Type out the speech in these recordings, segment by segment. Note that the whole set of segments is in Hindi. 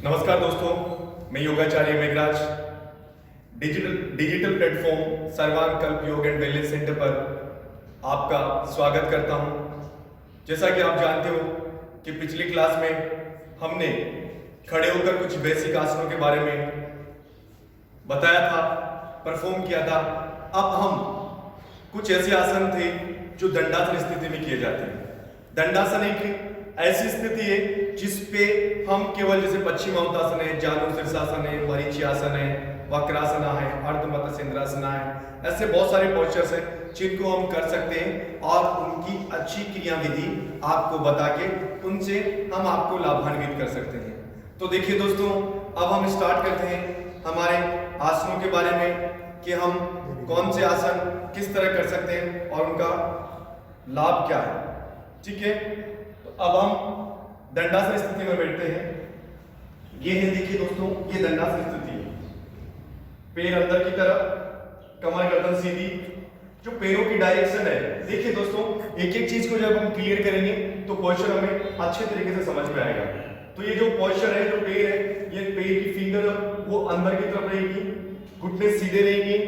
नमस्कार दोस्तों, मैं योगाचार्य मेघराज डिजिटल प्लेटफॉर्म सर्वांग कल्प योग एंड वेलनेस सेंटर पर आपका स्वागत करता हूं। जैसा कि आप जानते हो कि पिछली क्लास में हमने खड़े होकर कुछ बेसिक आसनों के बारे में बताया था, परफॉर्म किया था। अब हम कुछ ऐसे आसन थे जो दंडासन स्थिति में किए जाते हैं। दंडासन एक ऐसी स्थिति है जिसपे हम केवल जैसे पश्चिमोत्तासन है, जानु शीर्षासन है, मरीचियासन है, वक्रासना है, अर्ध मत्स्येंद्रासना है, ऐसे बहुत सारे पोस्चर्स हैं जिनको हम कर सकते हैं और उनकी अच्छी क्रियाविधि आपको बता के उनसे हम आपको लाभान्वित कर सकते हैं। तो देखिए दोस्तों, अब हम स्टार्ट करते हैं हमारे आसनों के बारे में कि हम कौन से आसन किस तरह कर सकते हैं और उनका लाभ क्या है। ठीक है, तो अब हम दंडासन स्थिति में बैठते हैं। ये है, देखिए दोस्तों, ये दंडासन स्थिति है। पैर अंदर की तरफ, कमर गर्दन सीधी, जो पैरों की डायरेक्शन है। देखिए दोस्तों, एक एक चीज को जब हम क्लियर करेंगे तो पोस्चर हमें अच्छे तरीके से समझ में आएगा। तो ये जो पोस्चर है, जो पैर है, ये पैर की फिंगर वो अंदर की तरफ रहेगी, घुटने सीधे रहेंगे,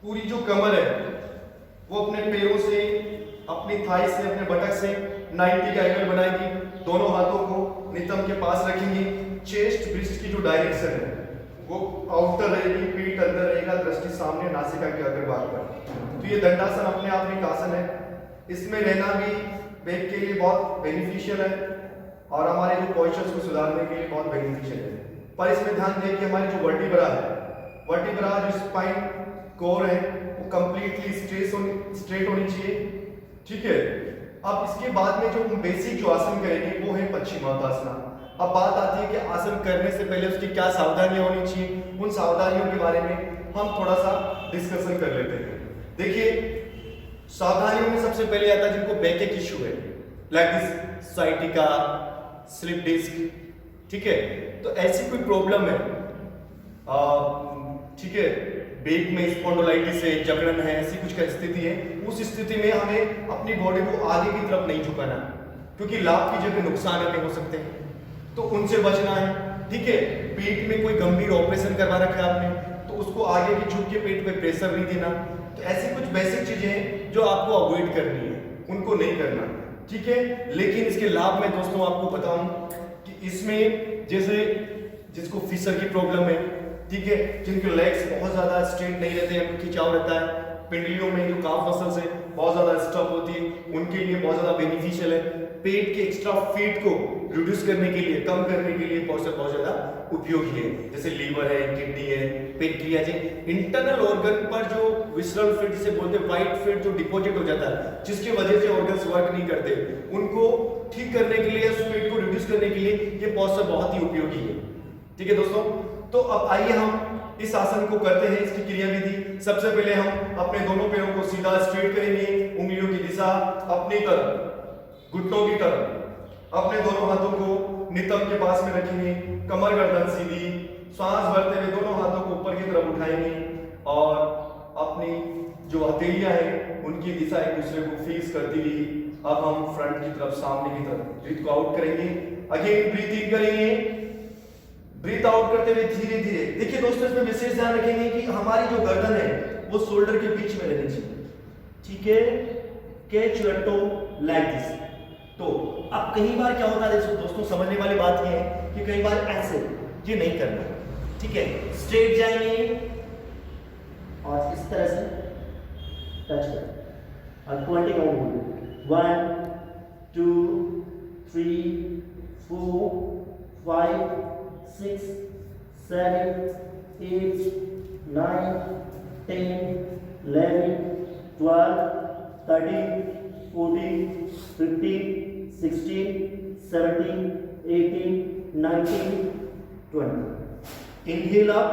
पूरी जो कमर है वो अपने पैरों से, अपनी थाई से, अपने बटक से 90 का एंगल बनाएगी। दोनों हाथों को नितंब के पास रखेंगे। चेस्ट ब्रेस्ट की जो डायरेक्शन है वो आउटर रहेगी, पीठ अंदर रहेगा, दृष्टि सामने, नासिका के अग्र भाग पर। तो ये दंडासन अपने आप में एक आसन है। इसमें रहना भी बैक के लिए बहुत बेनिफिशियल है और हमारे जो पोस्चर्स को सुधारने के लिए बहुत बेनिफिशियल है। पर इसमें ध्यान दें कि हमारी जो वर्टिब्रा है, वर्टिब्रा जो स्पाइन कोर है वो कंप्लीटली स्ट्रेट होनी चाहिए। ठीक है, अब इसके बाद में जो हम बेसिक जो आसन करेंगे वो है पश्चिमोत्तासना। अब बात आती है कि आसन करने से पहले उसकी क्या सावधानियां होनी चाहिए। उन सावधानियों के बारे में हम थोड़ा सा डिस्कशन कर लेते हैं। देखिए, सावधानियों में सबसे पहले आता है जिनको बैक एक इश्यू है, like this sciatica, slip disc. ठीक है, तो ऐसी कोई प्रॉब्लम है, ठीक है, बैक में स्पॉन्डिलाइटिस है, जकड़न है, ऐसी कुछ स्थिति है, उस स्थिति में हमें अपनी बॉडी को आगे की तरफ नहीं झुकाना, क्योंकि लाभ की जगह नुकसान हमें हो सकते हैं, तो उनसे बचना है। ठीक है, पेट में कोई गंभीर ऑपरेशन करवा रखा है आपने, तो उसको आगे की झुक के पेट पे प्रेशर नहीं देना। तो ऐसी कुछ बेसिक चीजें हैं जो आपको अवॉइड करनी है, उनको नहीं करना। ठीक है, लेकिन इसके लाभ में दोस्तों आपको बताऊं कि इसमें जैसे जिसको फिशर की प्रॉब्लम है, ठीक है, जिनके लेग्स बहुत ज्यादा स्ट्रेट नहीं रहते हैं, खिंचाव रहता है, पिंडलियों में जो काफ मसल्स है बहुत ज्यादा स्टफ होती है, उनके लिए बहुत ज्यादा बेनिफिशियल है। पेट के एक्स्ट्रा फैट को रिड्यूस करने के लिए, कम करने के लिए पोस्चर बहुत ज्यादा उपयोगी है। जैसे लीवर है, किडनी है, पेनक्रियाज है, इंटरनल ऑर्गन पर जो विसरल फैट जिसे बोलते हैं, व्हाइट फैट जो डिपॉजिट हो जाता है, जिसकी वजह से ऑर्गन्स वर्क नहीं करते, उनको ठीक करने के लिए, उस फैट को रिड्यूस करने के लिए ये पोस्चर बहुत ही उपयोगी है। ठीक है दोस्तों, तो अब आइए हम इस आसन को करते हैं, इसकी क्रियाविधि। सबसे पहले हम अपने दोनों पैरों को सीधा स्ट्रेट करेंगे, उंगलियों की दिशा अपनी तरफ, घुटनों की तरफ, अपने दोनों हाथों को नितंब के पास में रखेंगे, कमर गर्दन सीधी, सांस भरते हुए दोनों हाथों को ऊपर की तरफ उठाएंगे और अपनी जो हथेलियां हैं उनकी दिशा एक दूसरे को फेस करती हुई अब हम फ्रंट की तरफ, सामने की तरफ ब्रीथ को आउट करेंगे। अगेन ब्रीथ इन करेंगे, ब्रीथ आउट करते हुए धीरे धीरे। देखिए दोस्तों, इसमें विशेष ध्यान रखेंगे कि हमारी जो गर्दन है वो शोल्डर के बीच में रहनी चाहिए। ठीक है, catch your toe like this. तो अब कई बार क्या होता है दोस्तों, समझने वाली बात ये है कि कई बार ऐसे ये नहीं करना। ठीक है, स्ट्रेट जाएंगे और इस तरह से टच करें और 20 काउंट, 1 2 3 4 5 6 7 8 9 10 11 12 13 14 15 16 17 18 19 20। इनहेल अप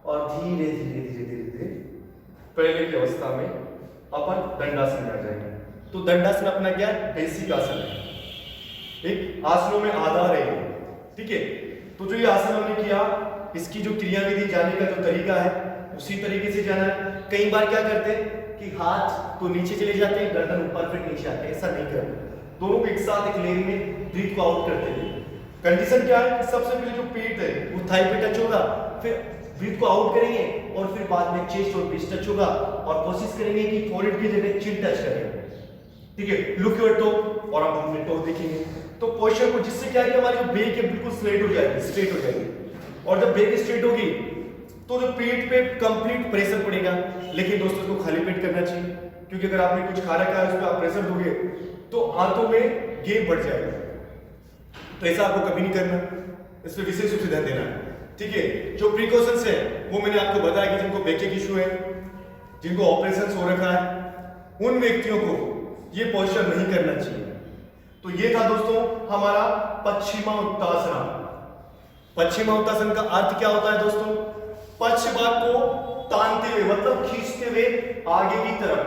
और धीरे धीरे धीरे धीरे धीरे पहले की अवस्था में अपन दंडासन में आ जाएंगे। तो दंडासन अपना क्या बेसिक आसन है, एक आसनों में आधार है। ठीक है, तो जो ये आसन हमने किया, इसकी जो क्रियाविधि जाने का जो तरीका है उसी तरीके से जाना है। कई बार क्या करते हैं कि हाथ तो नीचे चले जाते हैं, गर्दन ऊपर फिर नीचे आते हैं, ऐसा नहीं करना। दोनों को एक साथ एक लेन में ब्रीथ को आउट करते हुए कंडीशन क्या है? सबसे पहले जो पेट है वो थाई पे टच होगा, फिर ब्रीथ को आउट करेंगे और फिर बाद में चेस्ट और ब्रीस्ट टच होगा और कोशिश करेंगे कि फोrehead की जगह चिन टच करें। ठीक है, लुक योर टो और अब हम टो देखेंगे। तो पोस्चर को जिससे क्या है कि हमारी जो बैक है बिल्कुल स्ट्रेट हो जाएगी, स्ट्रेट हो जाएगी। और जब बैक स्ट्रेट होगी तो जो पेट पे कंप्लीट प्रेशर पड़ेगा। लेकिन दोस्तों इसको खाली पेट करना चाहिए, क्योंकि अगर आपने कुछ खा रखा है उस पर आप प्रेशर दोगे तो आंतों में गैप बढ़ जाएगा। तो ऐसा आपको कभी नहीं करना, इस पर विशेष रूप से ध्यान देना है। ठीक है, जो प्रिकॉशंस है वो मैंने आपको बताया कि जिनको बैक इशू है, जिनको ऑपरेशन हो रखा है, उन व्यक्तियों को ये पोस्चर नहीं करना चाहिए। तो ये था दोस्तों हमारा पश्चिमोत्तासन। पश्चिमोत्तासन का अर्थ क्या होता है दोस्तों? पक्ष भाग को तानते हुए मतलब खींचते हुए आगे की तरफ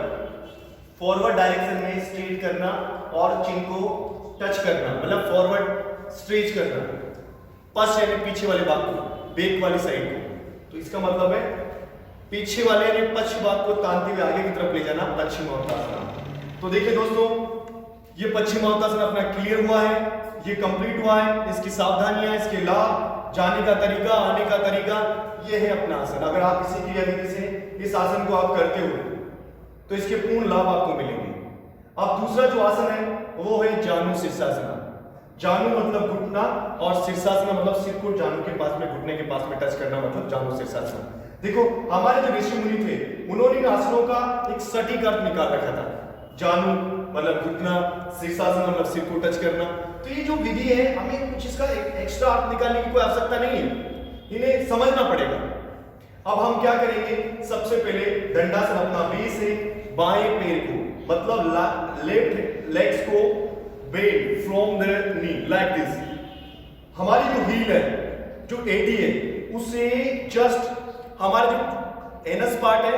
फॉरवर्ड डायरेक्शन में स्ट्रेट करना और चिन को टच करना, मतलब फॉरवर्ड स्ट्रेच करना। पश्च यानी पीछे वाले भाग को, बैक वाली साइड को। तो इसका मतलब है पीछे वाले यानी पक्ष भाग को तानते हुए आगे की तरफ ले जाना, पश्चिमोत्तासन। तो देखिए दोस्तों, ये पश्चिमोत्तासन अपना क्लियर हुआ है, ये कंप्लीट हुआ है। इसकी सावधानियां, इसके लाभ, जाने का तरीका, आने का तरीका, ये है अपना आसन। अगर आप इसी क्रियाविधि से इस आसन को आप करते हो तो इसके पूर्ण लाभ आपको मिलेंगे। अब दूसरा जो आसन है वो है जानु शीर्षासन। जानु मतलब घुटना और शीर्षासन मतलब सिर को जानु के पास में, घुटने के पास में टच करना, मतलब जानु शीर्षासन। देखो हमारे जो ऋषि मुनि थे उन्होंने इन आसनों का एक सटीक अर्थ निकाल रखा था। जानु मतलब घुटना, शीर्षासन मतलब सिर को टच करना। तो ये जो विधि है हमें कुछ इसका एक्स्ट्रा अर्थ निकालने की कोई आवश्यकता नहीं है, इन्हें समझना पड़ेगा। अब हम क्या करेंगे, सबसे पहले दंडासन अपना बेस है, बाएं पैर को मतलब लेफ्ट लेग्स को bend from the knee like this. हमारी जो हील है, जो एडी है, उसे जस्ट हमारा जो एनस पार्ट है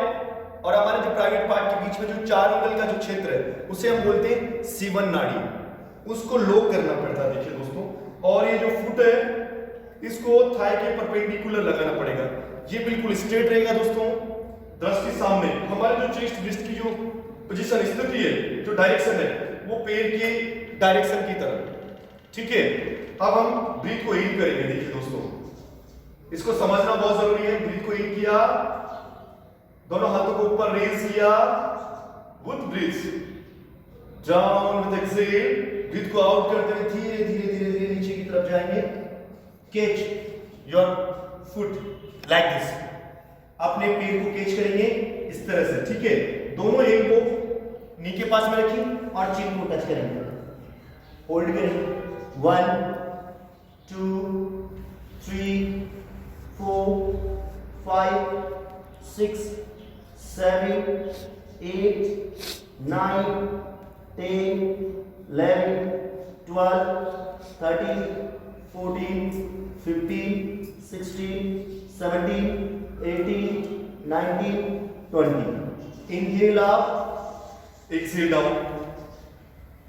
और हमारे जो प्राइवेट पार्ट के बीच में जो 4 अंगुल का जो क्षेत्र है उसे हम बोलते हैं सीवन नाड़ी, उसको लॉक करना पड़ता है। देखिए दोस्तों, और ये जो फुट है इसको थाई के परपेंडिकुलर लगाना पड़ेगा। ये बिल्कुल स्ट्रेट रहेगा दोस्तों, दृष्टि सामने। हमारे जो चेस्ट ब्रेस्ट की जो पोजीशन स्थिति है, जो डायरेक्शन है, वो पैर के डायरेक्शन की तरफ। ठीक है, अब हम ब्रीथ को इन करेंगे। देखिए दोस्तों, इसको समझना बहुत जरूरी है। ब्रीथ को इन किया, दोनों हाथों को ऊपर रेज किया with breath, down with exhale. Breath को आउट करते हुए धीरे धीरे धीरे धीरे नीचे की तरफ जाएंगे। Catch your foot like this, अपने पैर को कैच करेंगे इस तरह से। ठीक है, दोनों एंड को नी के पास में रखें और चिन को टच करेंगे, होल्ड करेंगे। 1 2 3 4 5 6 7 8 9 10 11 12 13 14 15 16 17 18 19 20। Inhale up, exhale down.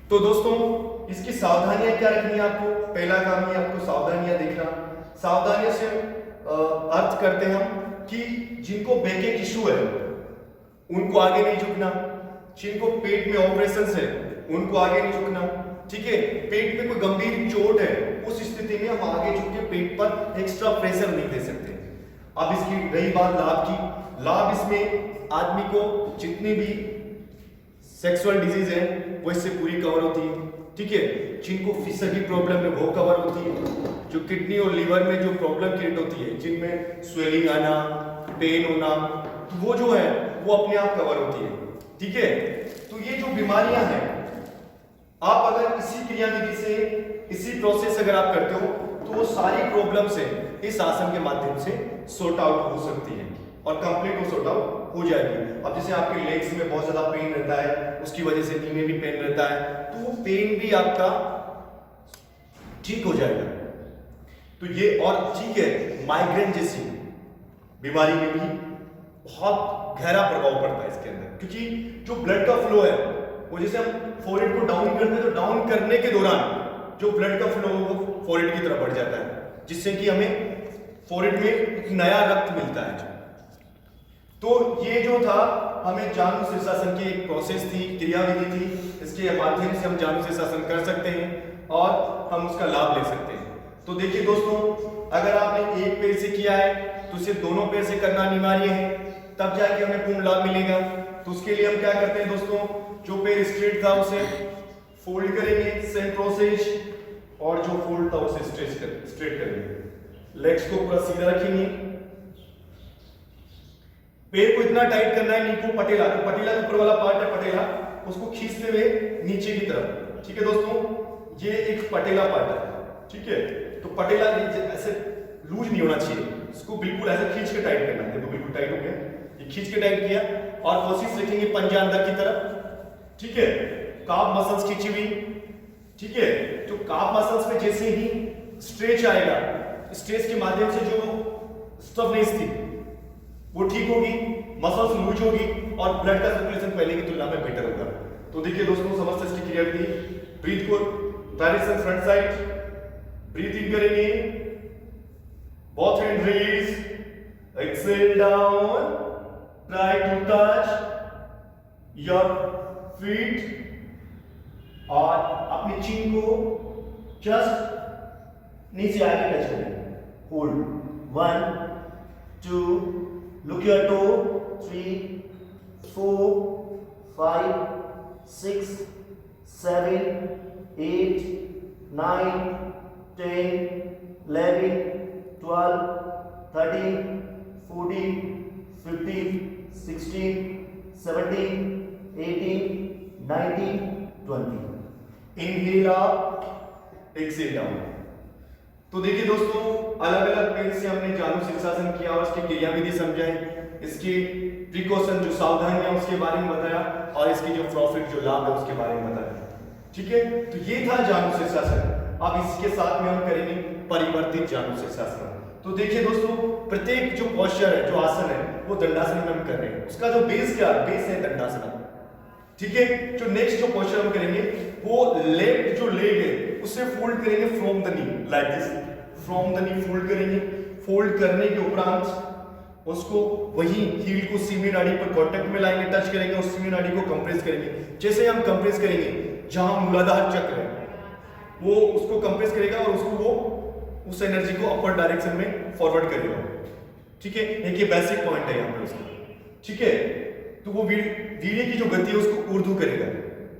तो दोस्तों इसकी सावधानियां क्या रखनी है आपको? पहला काम ही आपको सावधानियां देखना। सावधानियों से अर्थ करते हैं हम कि जिनको बैक इशू है उनको आगे नहीं झुकना, जिनको पेट में ऑपरेशन है उनको आगे नहीं झुकना। ठीक है, पेट में कोई गंभीर चोट है उस स्थिति में हम आगे झुक के पेट पर एक्स्ट्रा प्रेशर नहीं दे सकते। अब इसकी रही बात लाभ की, लाभ इसमें आदमी को जितनी भी सेक्सुअल डिजीज है वो इससे पूरी कवर होती है। ठीक है, जिनको फिशर की प्रॉब्लम है वो कवर होती है, जो किडनी और लीवर में जो प्रॉब्लम क्रिएट होती है, जिनमें स्वेलिंग आना, पेन होना, तो वो जो है वो अपने आप कवर होती है। ठीक है, तो ये जो बीमारियां हैं आप अगर इसी क्रियाविधि से, इसी प्रोसेस अगर आप करते हो तो वो सारी प्रॉब्लम से इस आसन के माध्यम से सॉर्ट आउट हो सकती है और कंप्लीट वो सॉर्ट आउट हो जाएगी। अब जैसे आपके लेग्स में बहुत ज्यादा पेन रहता है, उसकी वजह से नी में भी पेन रहता है, तो वो पेन भी आपका ठीक हो जाएगा। तो ये और ठीक है, माइग्रेन जैसी बीमारी में भी बहुत गहरा प्रभाव पड़ता है इसके अंदर, क्योंकि जो ब्लड का फ्लो है वो जैसे हम फोरहेड को डाउन करते हैं तो डाउन करने के दौरान जो ब्लड का फ्लो वो फोरहेड की तरफ बढ़ जाता है, जिससे कि हमें फोरहेड में एक नया रक्त मिलता है। तो ये जो था हमें जानु शीर्षासन की एक प्रोसेस थी, क्रियाविधि थी, इसके माध्यम से हम जानु शीर्षासन कर सकते हैं और हम उसका लाभ ले सकते हैं। तो देखिए दोस्तों, अगर आपने एक पैर से किया है तो उसे दोनों पैर से करना अनिवार्य है, तब जाके हमें पूर्ण लाभ मिलेगा। तो उसके लिए हम क्या करते हैं दोस्तों, जो पैर स्ट्रेट था उसे फोल्ड करेंगे, सेम प्रोसेस, और जो फोल्ड था उसे स्ट्रेट करेंगे। लेग्स को पूरा सीधा रखेंगे, पैर को इतना टाइट करना है नी को पटेला, तो पटेला के ऊपर वाला पार्ट है पटेला, उसको खींचते हुए नीचे की तरफ। ठीक है दोस्तों, ये एक पटेला पार्ट है। ठीक है, तो पटेला ऐसे लूज नहीं होना चाहिए, इसको बिल्कुल ऐसे खींच के टाइट करना है। देखो बिल्कुल टाइट हो गया, ये खींच के टाइट किया, और कोशिश रखेंगे पंजा अंदर की तरफ। ठीक है, काफ मसल्स खींची हुई। ठीक है, जो काफ मसल्स में जैसे ही स्ट्रेच आएगा, स्ट्रेच के माध्यम से जो स्टफनेस थी वो ठीक होगी, मसल्स लूज होगी, और ब्लड का सर्कुलेशन पहले की तुलना में बेटर होगा। तो देखिए दोस्तों, समस्त इसकी क्रिया थी। ब्रीथ को डायरेक्शन फ्रंट साइड, ब्रीथ इन करेंगे, both hand raise, exhale down, try to touch your feet, और अपनी चिन को जस्ट नीचे आगे टच करें। Hold 1 2, look your toe 3 4 5 6 7 8 9 10 11 12 13 14 15 16 17 18 19 20। Inhale up, exhale down. तो देखिए दोस्तों, अलग अलग पैर से हमने जानु शीर्षासन किया और इसकी क्रिया विधि समझाई, इसके प्रिकॉशन जो सावधानियां उसके बारे में बताया, और इसकी जो प्रॉफिट जो लाभ है उसके बारे में बताया। ठीक है, तो ये था जानु शीर्षासन। अब इसके साथ में हम करेंगे परिवर्तित जानु शीर्षासन। तो देखिए दोस्तों, प्रत्येक जो पोस्चर है, जो आसन है, वो दंडासन में हम कर रहे हैं। उसका जो बेस क्या है, बेस है दंडासन। ठीक है, जो नेक्स्ट जो पोस्चर हम करेंगे वो लेफ्ट जो लेग है उसे फोल्ड करेंगे from the knee, like this, from the knee fold करेंगे। फोल्ड करने के उपरांत उसको वही हील को सीमी नाड़ी पर कांटेक्ट में लाएंगे, टच करेंगे और सीमी नाड़ी को कंप्रेस करेंगे। जैसे हम कंप्रेस करेंगे, जहां मूलाधार चक्र है वो उसको कंप्रेस करेगा और उसको वो उस एनर्जी को अपर डायरेक्शन में फॉरवर्ड करेगा। ठीक है, एक ये बेसिक पॉइंट है यहाँ पे उसका। ठीक है, तो वो वीर्य की जो गति है उसको ऊर्ध्व करेगा।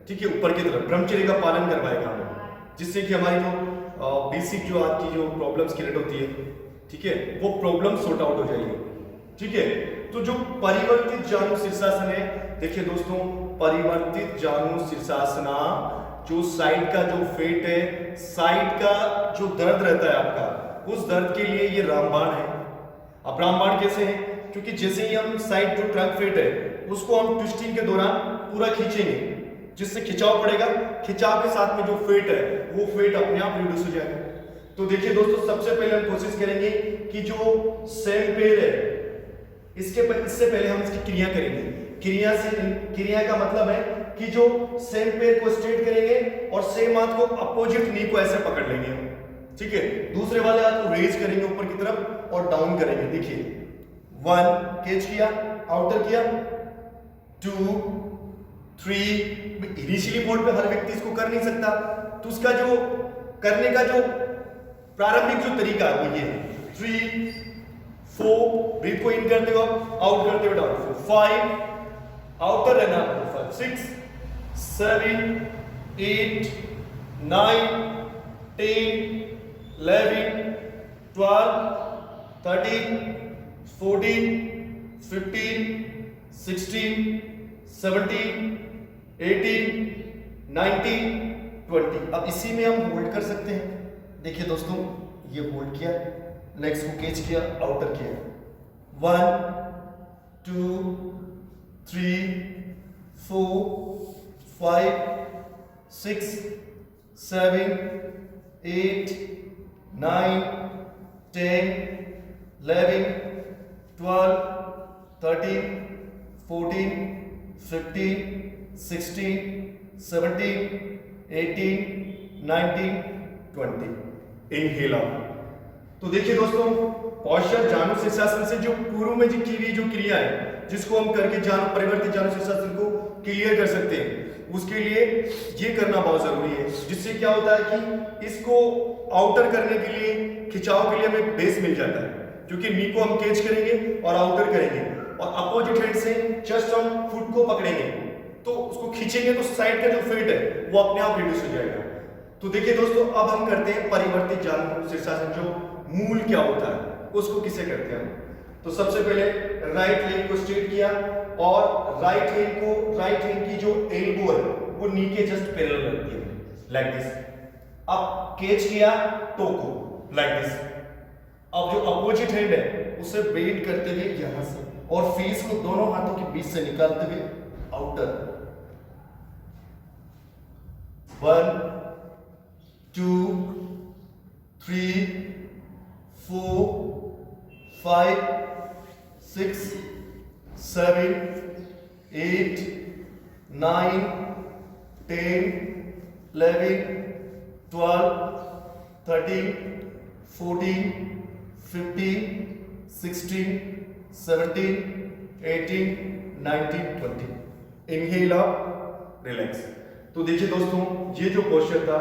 ठीक है, ऊपर की तरफ ब्रह्मचर्य का पालन करवाएगा हमें, जिससे कि हमारी जो बेसिक जो आज की जो प्रॉब्लम्स क्रिएट होती है, ठीक है, वो प्रॉब्लम सॉर्ट आउट हो जाएगी। ठीक है, तो जो परिवर्तित जानु शीर्षासन है, देखिए दोस्तों, परिवर्तित जानु शीर्षासना, जो साइड का जो फेट है, साइड का जो दर्द रहता है आपका, उस दर्द के लिए ये रामबाण है। अब रामबाण कैसे है, क्योंकि जैसे ही हम साइड जो ट्रंक फेट है उसको हम ट्विस्टिंग के दौरान पूरा खींचेंगे, जिससे खिंचाव पड़ेगा, खिंचाव के साथ में जो फेट है वो फेट अपने आप रिड्यूस हो जाएगा। तो देखिए दोस्तों, सबसे पहले हम कोशिश करेंगे कि जो सेम पेयर है इससे पहले हम इसकी क्रिया करेंगे। क्रिया का मतलब है कि जो सेम पेयर को स्ट्रेट करेंगे और सेम हाथ को अपोजिट नी को ऐसे पकड़ लेंगे। ठीक है, दूसरे वाले हाथ को रेज करेंगे ऊपर की तरफ और डाउन करेंगे। देखिए 1 कैच किया, आउटर किया, 2 3। इनिशियली मोड पे हर व्यक्ति इसको कर नहीं सकता, तो उसका जो करने का जो प्रारंभिक जो तरीका है वो ये है। 3 4, ब्रीथ को इन करते हुए आउट करते हुए डाउन, 5 आउटर रहना, 6 7 8 9 10 11 12 13 14 15 16 17 18 19 20। अब इसी में हम होल्ड कर सकते हैं। देखिए दोस्तों, ये होल्ड किया, लेग्स को कैच किया, आउटर किया, 1 2 3 4 5 6 7 8 9 10 11 12 13 14 15 16 17 18 19 20। Inhale out. तो देखिए दोस्तों, पोस्चर जानु शीर्षासन से जो पूर्व में की हुई जो क्रिया है, जिसको हम करके जानु परिवर्तित जानु शीर्षासन को क्लियर कर सकते हैं, उसके लिए ये करना बहुत जरूरी है, जिससे क्या होता है कि इसको आउटर करने के लिए, खिंचाव के लिए हमें बेस मिल जाता है, क्योंकि नी को हम कैच करेंगे और आउटर करेंगे और अपोजिट हैंड से जस्ट हम फुट को पकड़ेंगे, तो उसको खींचेंगे तो साइड का जो फिट है वो अपने आप रिड्यूस हो जाएगा। तो देखिए दोस्तों, अब हम करते हैं परिवर्तित जानु शीर्षासन, जो मूल क्या होता है उसको किसे करते हैं हम। तो सबसे पहले राइट लेग को स्ट्रेट किया और राइट हैंड की जो एल्बो है वो नी के जस्ट पैरेलल रखती है लाइक दिस। अब कैच किया टो को लाइक दिस। अब जो अपोजिट हैंड है उसे बेंड करते हुए यहां से और फेस को दोनों हाथों के बीच से निकालते हुए आउटर। 1 2 3 4 5 6 7 8 9 10 11 12 13 14 15 16 17 18 19 20। Inhale up, relax. तो देखिए दोस्तों, ये जो पोस्चर था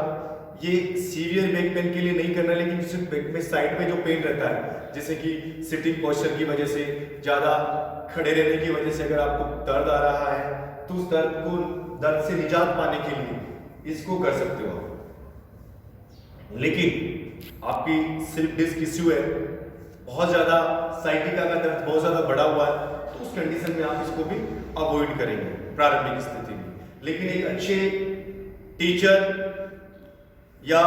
ये सीवियर बैक पेन के लिए नहीं करना, लेकिन जिससे बैक में साइड में जो पेन रहता है, जैसे कि सिटिंग पोस्चर की वजह से, ज्यादा खड़े रहने की वजह से अगर आपको दर्द आ रहा है तो उस दर्द से निजात पाने के लिए इसको कर सकते हो। लेकिन आपकी स्लिप डिस्क इश्यू है, बहुत ज्यादा साइटिका का दर्द बहुत ज्यादा बढ़ा हुआ है, तो उस कंडीशन में आप इसको भी अवॉइड करेंगे प्रारंभिक स्थिति में। लेकिन एक अच्छे टीचर या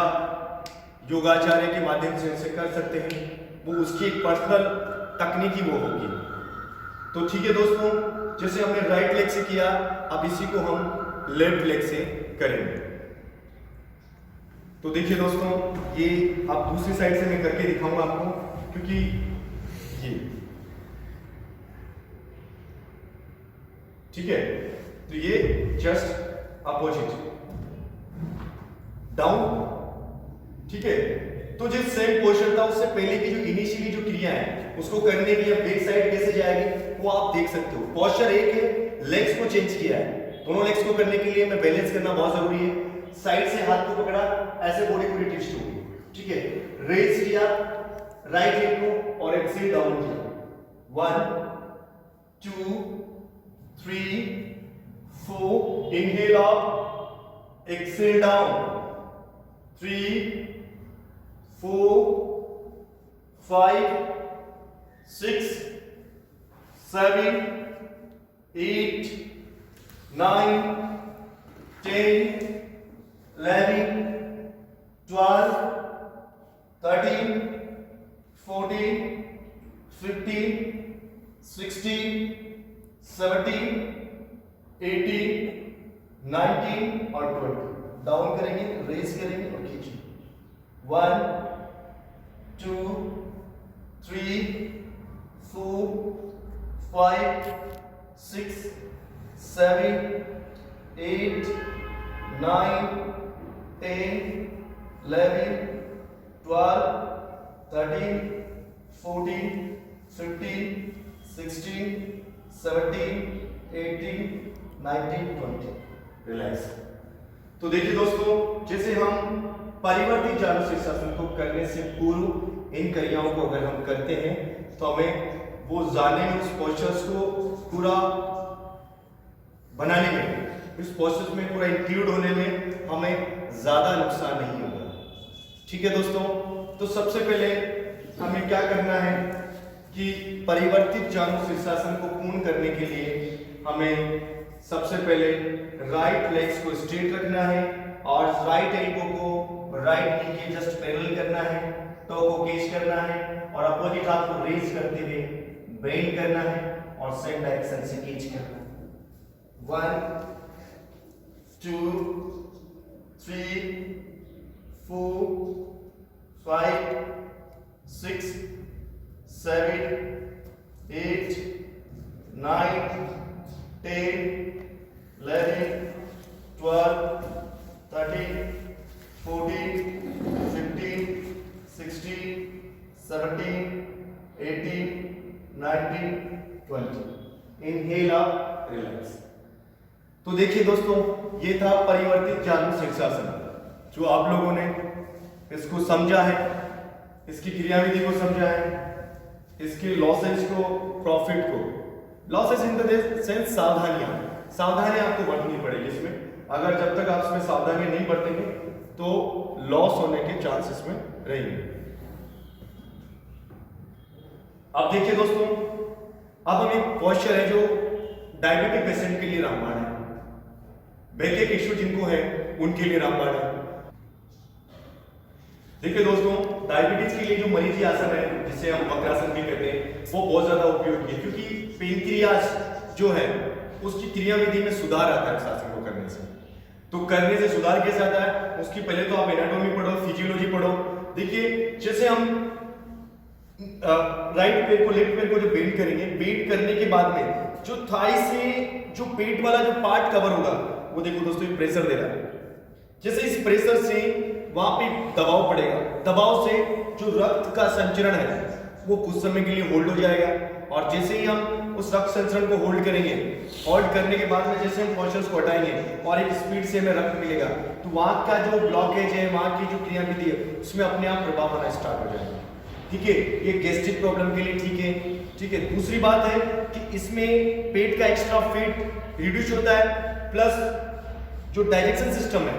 योगाचार्य के माध्यम से उसे कर सकते हैं, वो उसकी एक पर्सनल तकनीकी वो होगी। तो ठीक है दोस्तों, जैसे हमने राइट लेग से किया, अब इसी को हम लेफ्ट लेग से करेंगे। तो देखिए दोस्तों, ये आप दूसरी साइड से मैं करके दिखाऊंगा आपको, क्योंकि ये ठीक है। तो ये जस्ट अपोजिट डाउन, ठीक है। तो जिस सेम पोस्चर था उससे पहले की जो इनिशियली जो क्रिया है उसको करने के लिए बैक साइड कैसे जाएगी वो आप देख सकते हो। पोस्चर एक है, लेग्स को चेंज किया है, दोनों लेग्स को करने के लिए मैं बैलेंस करना बहुत जरूरी है। साइड से हाथ को पकड़ा, ऐसे बॉडी पूरी ट्विस्ट होगी, ठीक है। रेज किया राइट लेग को और एक्सेल डाउन किया। 1 2 3 4, इनहेल अप, एक्सेल डाउन, 3 4 5 6 7 8 9 10 11 12 13 14 15 16 17 18 19 और 20। डाउन करेंगे, रेज करेंगे और खींचेंगे। 1 2 3 4 5 6 7 8 9 10 11 12 13 14 15 16 17 18 19 20। रिलैक्स। तो देखिए दोस्तों, जैसे हम परिवर्तित जानु शीर्षासन को करने से पूर्व इन क्रियाओं को अगर हम करते हैं तो हमें वो जाने में, उस पोस्चर्स को पूरा बनाने में, इस पोस्चर्स में पूरा इंक्लूड होने में हमें ज्यादा नुकसान नहीं होगा। ठीक है दोस्तों, तो सबसे पहले हमें क्या करना है कि परिवर्तित जानु शीर्षासन को पूर्ण करने के लिए हमें सबसे पहले राइट लेग्स को स्ट्रेट रखना है और राइट एल्बो को राइट नी के जस्ट पैरेलल करना है, टो को कैच करना है और अपोजिट हाथ को रेज करते हुए बेंड करना है और सेम डायरेक्शन से कैच करना है। 1 2 3 4 5 6 7 8 9 10 11 12 13 14 15 16 17 18 19 20। Inhale up, relax. तो देखिए दोस्तों, ये था परिवर्तित जानु शीर्षासन, जो आप लोगों ने इसको समझा है, इसकी क्रियाविधि को समझा है, इसके लॉसेज को, प्रॉफिट को। लॉसेज इन द सेंस सावधानियां आपको बरतनी पड़ेगी इसमें। अगर जब तक आप इसमें सावधानी नहीं बरतेंगे तो लॉस होने के चांस इसमें रहेंगे। अब देखिए दोस्तों, अब हम एक पॉस्चर है जो डायबिटिक पेशेंट के लिए रामबाण है, बैक इश्यू जिनको है उनके लिए रामबाण है। देखिए दोस्तों, डायबिटीज के लिए जो मरीजी आसन है जिसे हम वक्रासन भी कहते हैं, वो बहुत ज्यादा उपयोगी है, क्योंकि पेनक्रियाज जो है उसकी क्रियाविधि में सुधार आता है इस आसन को करने से। तो करने से सुधार कैसे आता है, उसकी पहले तो आप एनाटॉमी पढ़ो, फिजियोलॉजी पढ़ो। देखिए, जैसे हम राइट पैर को लेफ्ट पैर को जो बेंड करेंगे, बेंड करने के बाद में जो थाई से जो पेट वाला जो पार्ट कवर होगा, वो देखो दोस्तों, ये प्रेशर दे रहा है। जैसे इस प्रेशर से वहां पे दबाव पड़ेगा, दबाव से जो रक्त का संचरण है वो कुछ समय के लिए होल्ड हो जाएगा, और जैसे ही हम उस रक्त संचरण को होल्ड करेंगे, होल्ड करने के बाद में जैसे हम पॉस्चर्स को हटाएंगे और एक स्पीड से हमें रक्त मिलेगा, तो वहां का जो ब्लॉकेज है, वहां की जो क्रियाविधि है, उसमें अपने आप प्रभाव आना स्टार्ट हो जाएगा। ठीक है, ये गैस्ट्रिक प्रॉब्लम के लिए ठीक है। ठीक है, दूसरी बात है कि इसमें पेट का एक्स्ट्रा फैट रिड्यूस होता है, प्लस जो डाइजेशन सिस्टम है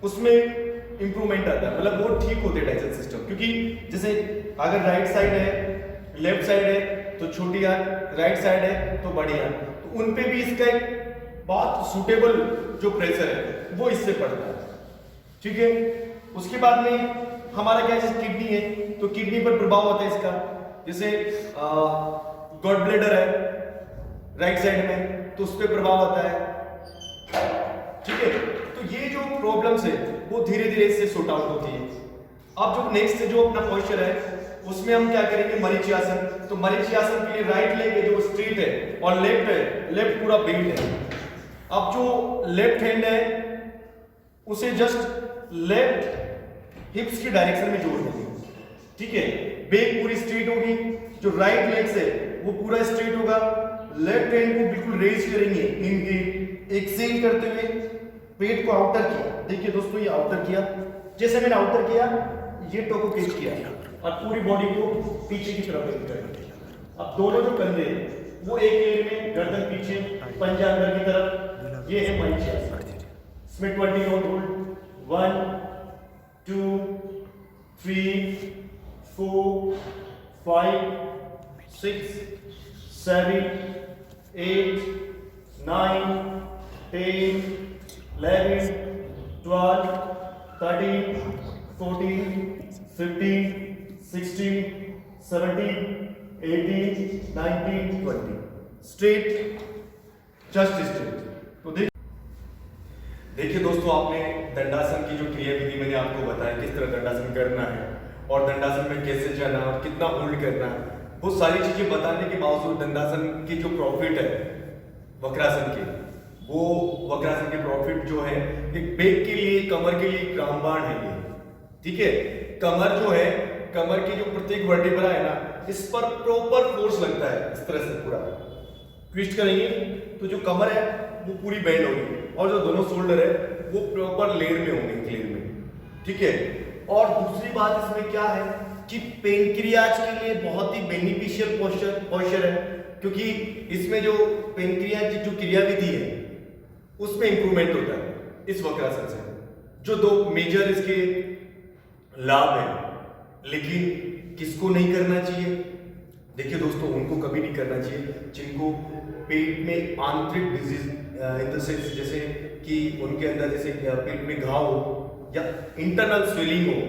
उसमें इंप्रूवमेंट आता है, मतलब वो ठीक होते हैं डाइजेशन सिस्टम। क्योंकि जैसे अगर राइट साइड है, लेफ्ट साइड है तो छोटी आंत, राइट साइड है तो बड़ी आंत, तो उन पे भी इसका एक बहुत सूटेबल जो प्रेशर है वो इससे पड़ता है। ठीक है, उसके बाद में हमारा क्या, जैसे किडनी है तो किडनी पर प्रभाव होता है इसका। जैसे गॉड ब्लैडर है राइट साइड में तो उस पर प्रभाव आता है। ठीक है, तो ये जो प्रॉब्लम्स है वो धीरे धीरे इससे सॉर्ट आउट होती है। अब जो नेक्स्ट जो अपना पॉस्चर है उसमें हम क्या करेंगे, मरीची आसन। तो मरीची आसन के लिए राइट लेग जो स्ट्रेट है और लेफ्ट है, लेफ्ट पूरा बेंड है। अब जो लेफ्ट हैंड है उसे जस्ट लेफ्ट हिप्स की डायरेक्शन में जोड़ देंगे। ठीक है, बैक पूरी स्ट्रेट होगी, जो राइट लेग है वो पूरा स्ट्रेट होगा। लेफ्ट हैंड को बिल्कुल रेज करेंगे, इनहेल एक्सहेल करते हुए पेट को आउटर किया। देखिए दोस्तों, ये आउटर किया, जैसे मैंने आउटर किया ये टोको कैच किया और पूरी बॉडी को पीछे की तरफ लेकर गए। अब दोनों जो कंधे वो एक लेयर में, गर्दन पीछे, पंजा अंदर की तरफ, ये है मरीची आसन। इसमें 20 round hold, 1 2 3 4 5 6 7 8 9 10 11 12 13 14 15 16 17 18 19 20 straight, just straight. तो देखिए दोस्तों, आपने दंडासन की जो क्रियाविधि मैंने आपको बताया, किस तरह दंडासन करना है और दंडासन में कैसे जाना और कितना होल्ड करना है, वो सारी चीजें बताने के बावजूद दंडासन की जो प्रॉफिट है वक्रासन के, वो वक्रासन के प्रॉफिट जो है एक बैक के लिए, कमर के लिए एक रामबाण है ये। ठीक है, कमर जो है, कमर की जो प्रत्येक वर्टिब्रा है ना, इस पर प्रॉपर फोर्स लगता है। इस तरह से पूरा ट्विस्ट करेंगे तो जो कमर है वो पूरी बेंड होगी, और जो दोनों शोल्डर है वो प्रॉपर लेयर में होंगे, क्लियर में। ठीक है, और दूसरी बात इसमें क्या है कि पेनक्रियाज के लिए बहुत ही बेनिफिशियल पॉस्चर है, क्योंकि इसमें जो पेनक्रियाज की जो क्रियाविधि है उसमें इंप्रूवमेंट होता है इस वक्रासन से। जो दो मेजर इसके लाभ है, लेकिन किसको नहीं करना चाहिए? देखिए दोस्तों, उनको कभी नहीं करना चाहिए जिनको पेट में आंतरिक डिजीज इन द सेंस, जैसे कि उनके अंदर जैसे पेट में घाव हो या इंटरनल स्वेलिंग हो,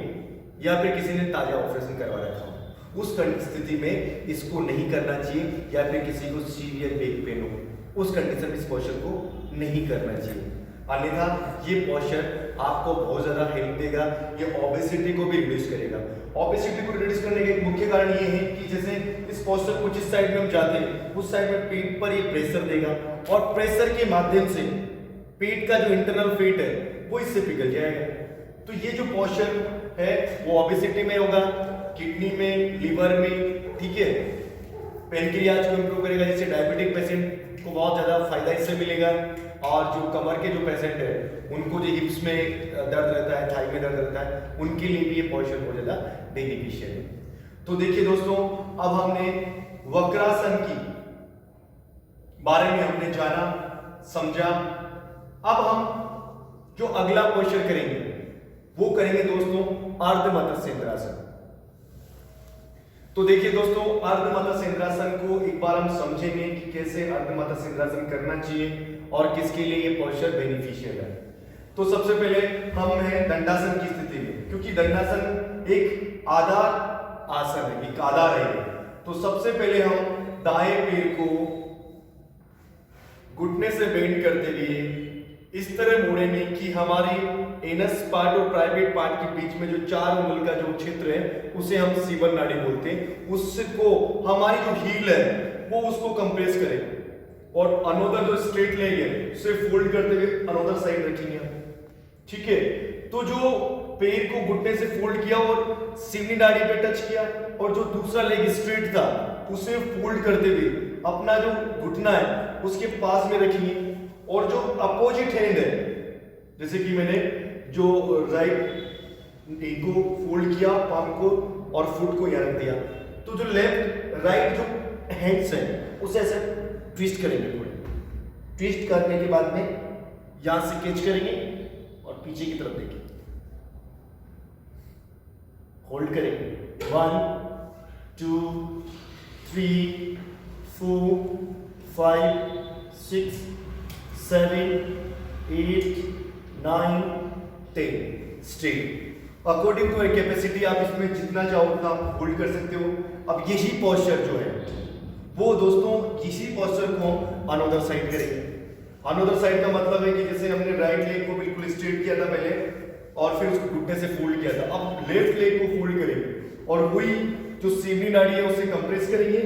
या फिर किसी ने ताजा ऑपरेशन करवा रखा हो, उस स्थिति में इसको नहीं करना चाहिए। या फिर किसी को सीवियर बैक पेन हो, उस कंडीशन में इस पॉस्चर को नहीं करना चाहिए। अन्यथा ये पॉस्चर आपको बहुत ज्यादा हेल्प देगा, ये ओबेसिटी को भी रिड्यूस करेगा। ओबेसिटी को रिड्यूस करने का एक मुख्य कारण ये है कि जैसे इस पॉस्चर को जिस साइड में हम जाते हैं उस साइड में पेट पर ये प्रेशर देगा, और प्रेशर के माध्यम से पेट का जो इंटरनल फैट है वो इससे पिघल जाएगा। तो ये जो पॉस्चर है वो ओबेसिटी में होगा, किडनी में, लीवर में, ठीक है, पेनक्रियाज को इंप्रूव करेगा, जैसे डायबिटिक पेशेंट को बहुत ज़्यादा फायदा इससे मिलेगा। और जो कमर के जो पेशेंट है उनको जो हिप्स में दर्द रहता है, थाई में दर्द रहता है, उनके लिए भी ये पोस्चर बहुत ज़्यादा बेनिफिशियल है। तो देखिए दोस्तों, अब हमने वक्रासन की बारे में हमने जाना, समझा। अब हम जो अगला पोस्चर करेंगे वो करेंगे दोस्तों अर्ध मत्स्येंद्रासन। तो देखिए दोस्तों, अर्ध मत्स्येंद्रासन को एक बार हम समझेंगे कि कैसे अर्ध मत्स्येंद्रासन करना चाहिए और किसके लिए ये पोस्चर बेनिफिशियल है। तो सबसे पहले हम हैं दंडासन की स्थिति में, क्योंकि दंडासन एक आधार आसन है, एक आधार है। तो सबसे पहले हम दाएं पैर को घुटने से बेंड करते हुए इस तरह मोड़ेंगे कि हमारी एनस पार्ट और प्राइवेट पार्ट के बीच में जो 4 अंगुल का जो क्षेत्र है उसे हम सीवन नाड़ी बोलते हैं। उसको हमारी जो हील है वो उसको कंप्रेस करें और अनोदर जो स्ट्रेट लेग है उसे फोल्ड करते हुए अनोदर साइड रखेंगे। ठीक है, तो जो पैर को घुटने से फोल्ड किया और सीवनी नाड़ी पे टच किया और जो दूसरा लेग स्ट्रेट था उसे फोल्ड करते हुए अपना जो घुटना है उसके पास में रखेंगे। और जो अपोजिट हैंड है, जैसे कि मैंने जो राइट नी को फोल्ड किया, पाम को और फुट को यहाँ रख दिया, तो जो लेफ्ट राइट जो हैंड्स हैं उसे ऐसे ट्विस्ट करेंगे। पूरे ट्विस्ट करने के बाद में यहां से कैच करेंगे और पीछे की तरफ देखेंगे, होल्ड करेंगे। 1 2 3 4 5 6 7 8 9 10 स्ट्रेट। अकॉर्डिंग टू कैपेसिटी आप इसमें जितना चाहो उतना होल्ड कर सकते हो। अब यही पोस्चर जो है वो दोस्तों, इसी पोस्चर को हम अनोदर साइड करेंगे। अनोदर साइड का मतलब है कि जैसे हमने राइट लेग को बिल्कुल स्ट्रेट किया था पहले और फिर उसको घुटने से फोल्ड किया था, अब लेफ्ट लेग को फोल्ड करेंगे और वही जो सीवनी नाड़ी है उसे कंप्रेस करेंगे।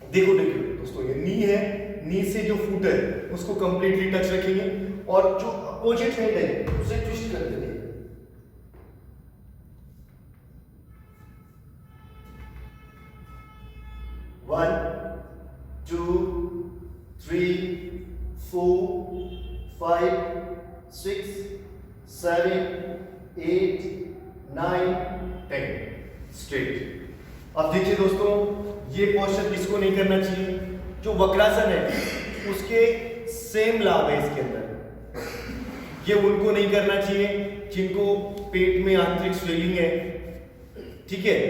देखो देखो दोस्तों, ये नी है, नी से जो फुट है उसको कंप्लीटली टच रखेंगे और जो अपोजिट हैंड है उसे ट्विस्ट कर देंगे। 1 2 3 4 5 6 7 8 9 10 स्ट्रेट। अब देखिए दोस्तों, ये पोस्चर किसको नहीं करना चाहिए? जो वक्रासन है उसके सेम लाभ है इसके अंदर, ये उनको नहीं करना चाहिए जिनको पेट में आंतरिक स्वेलिंग है, ठीक है,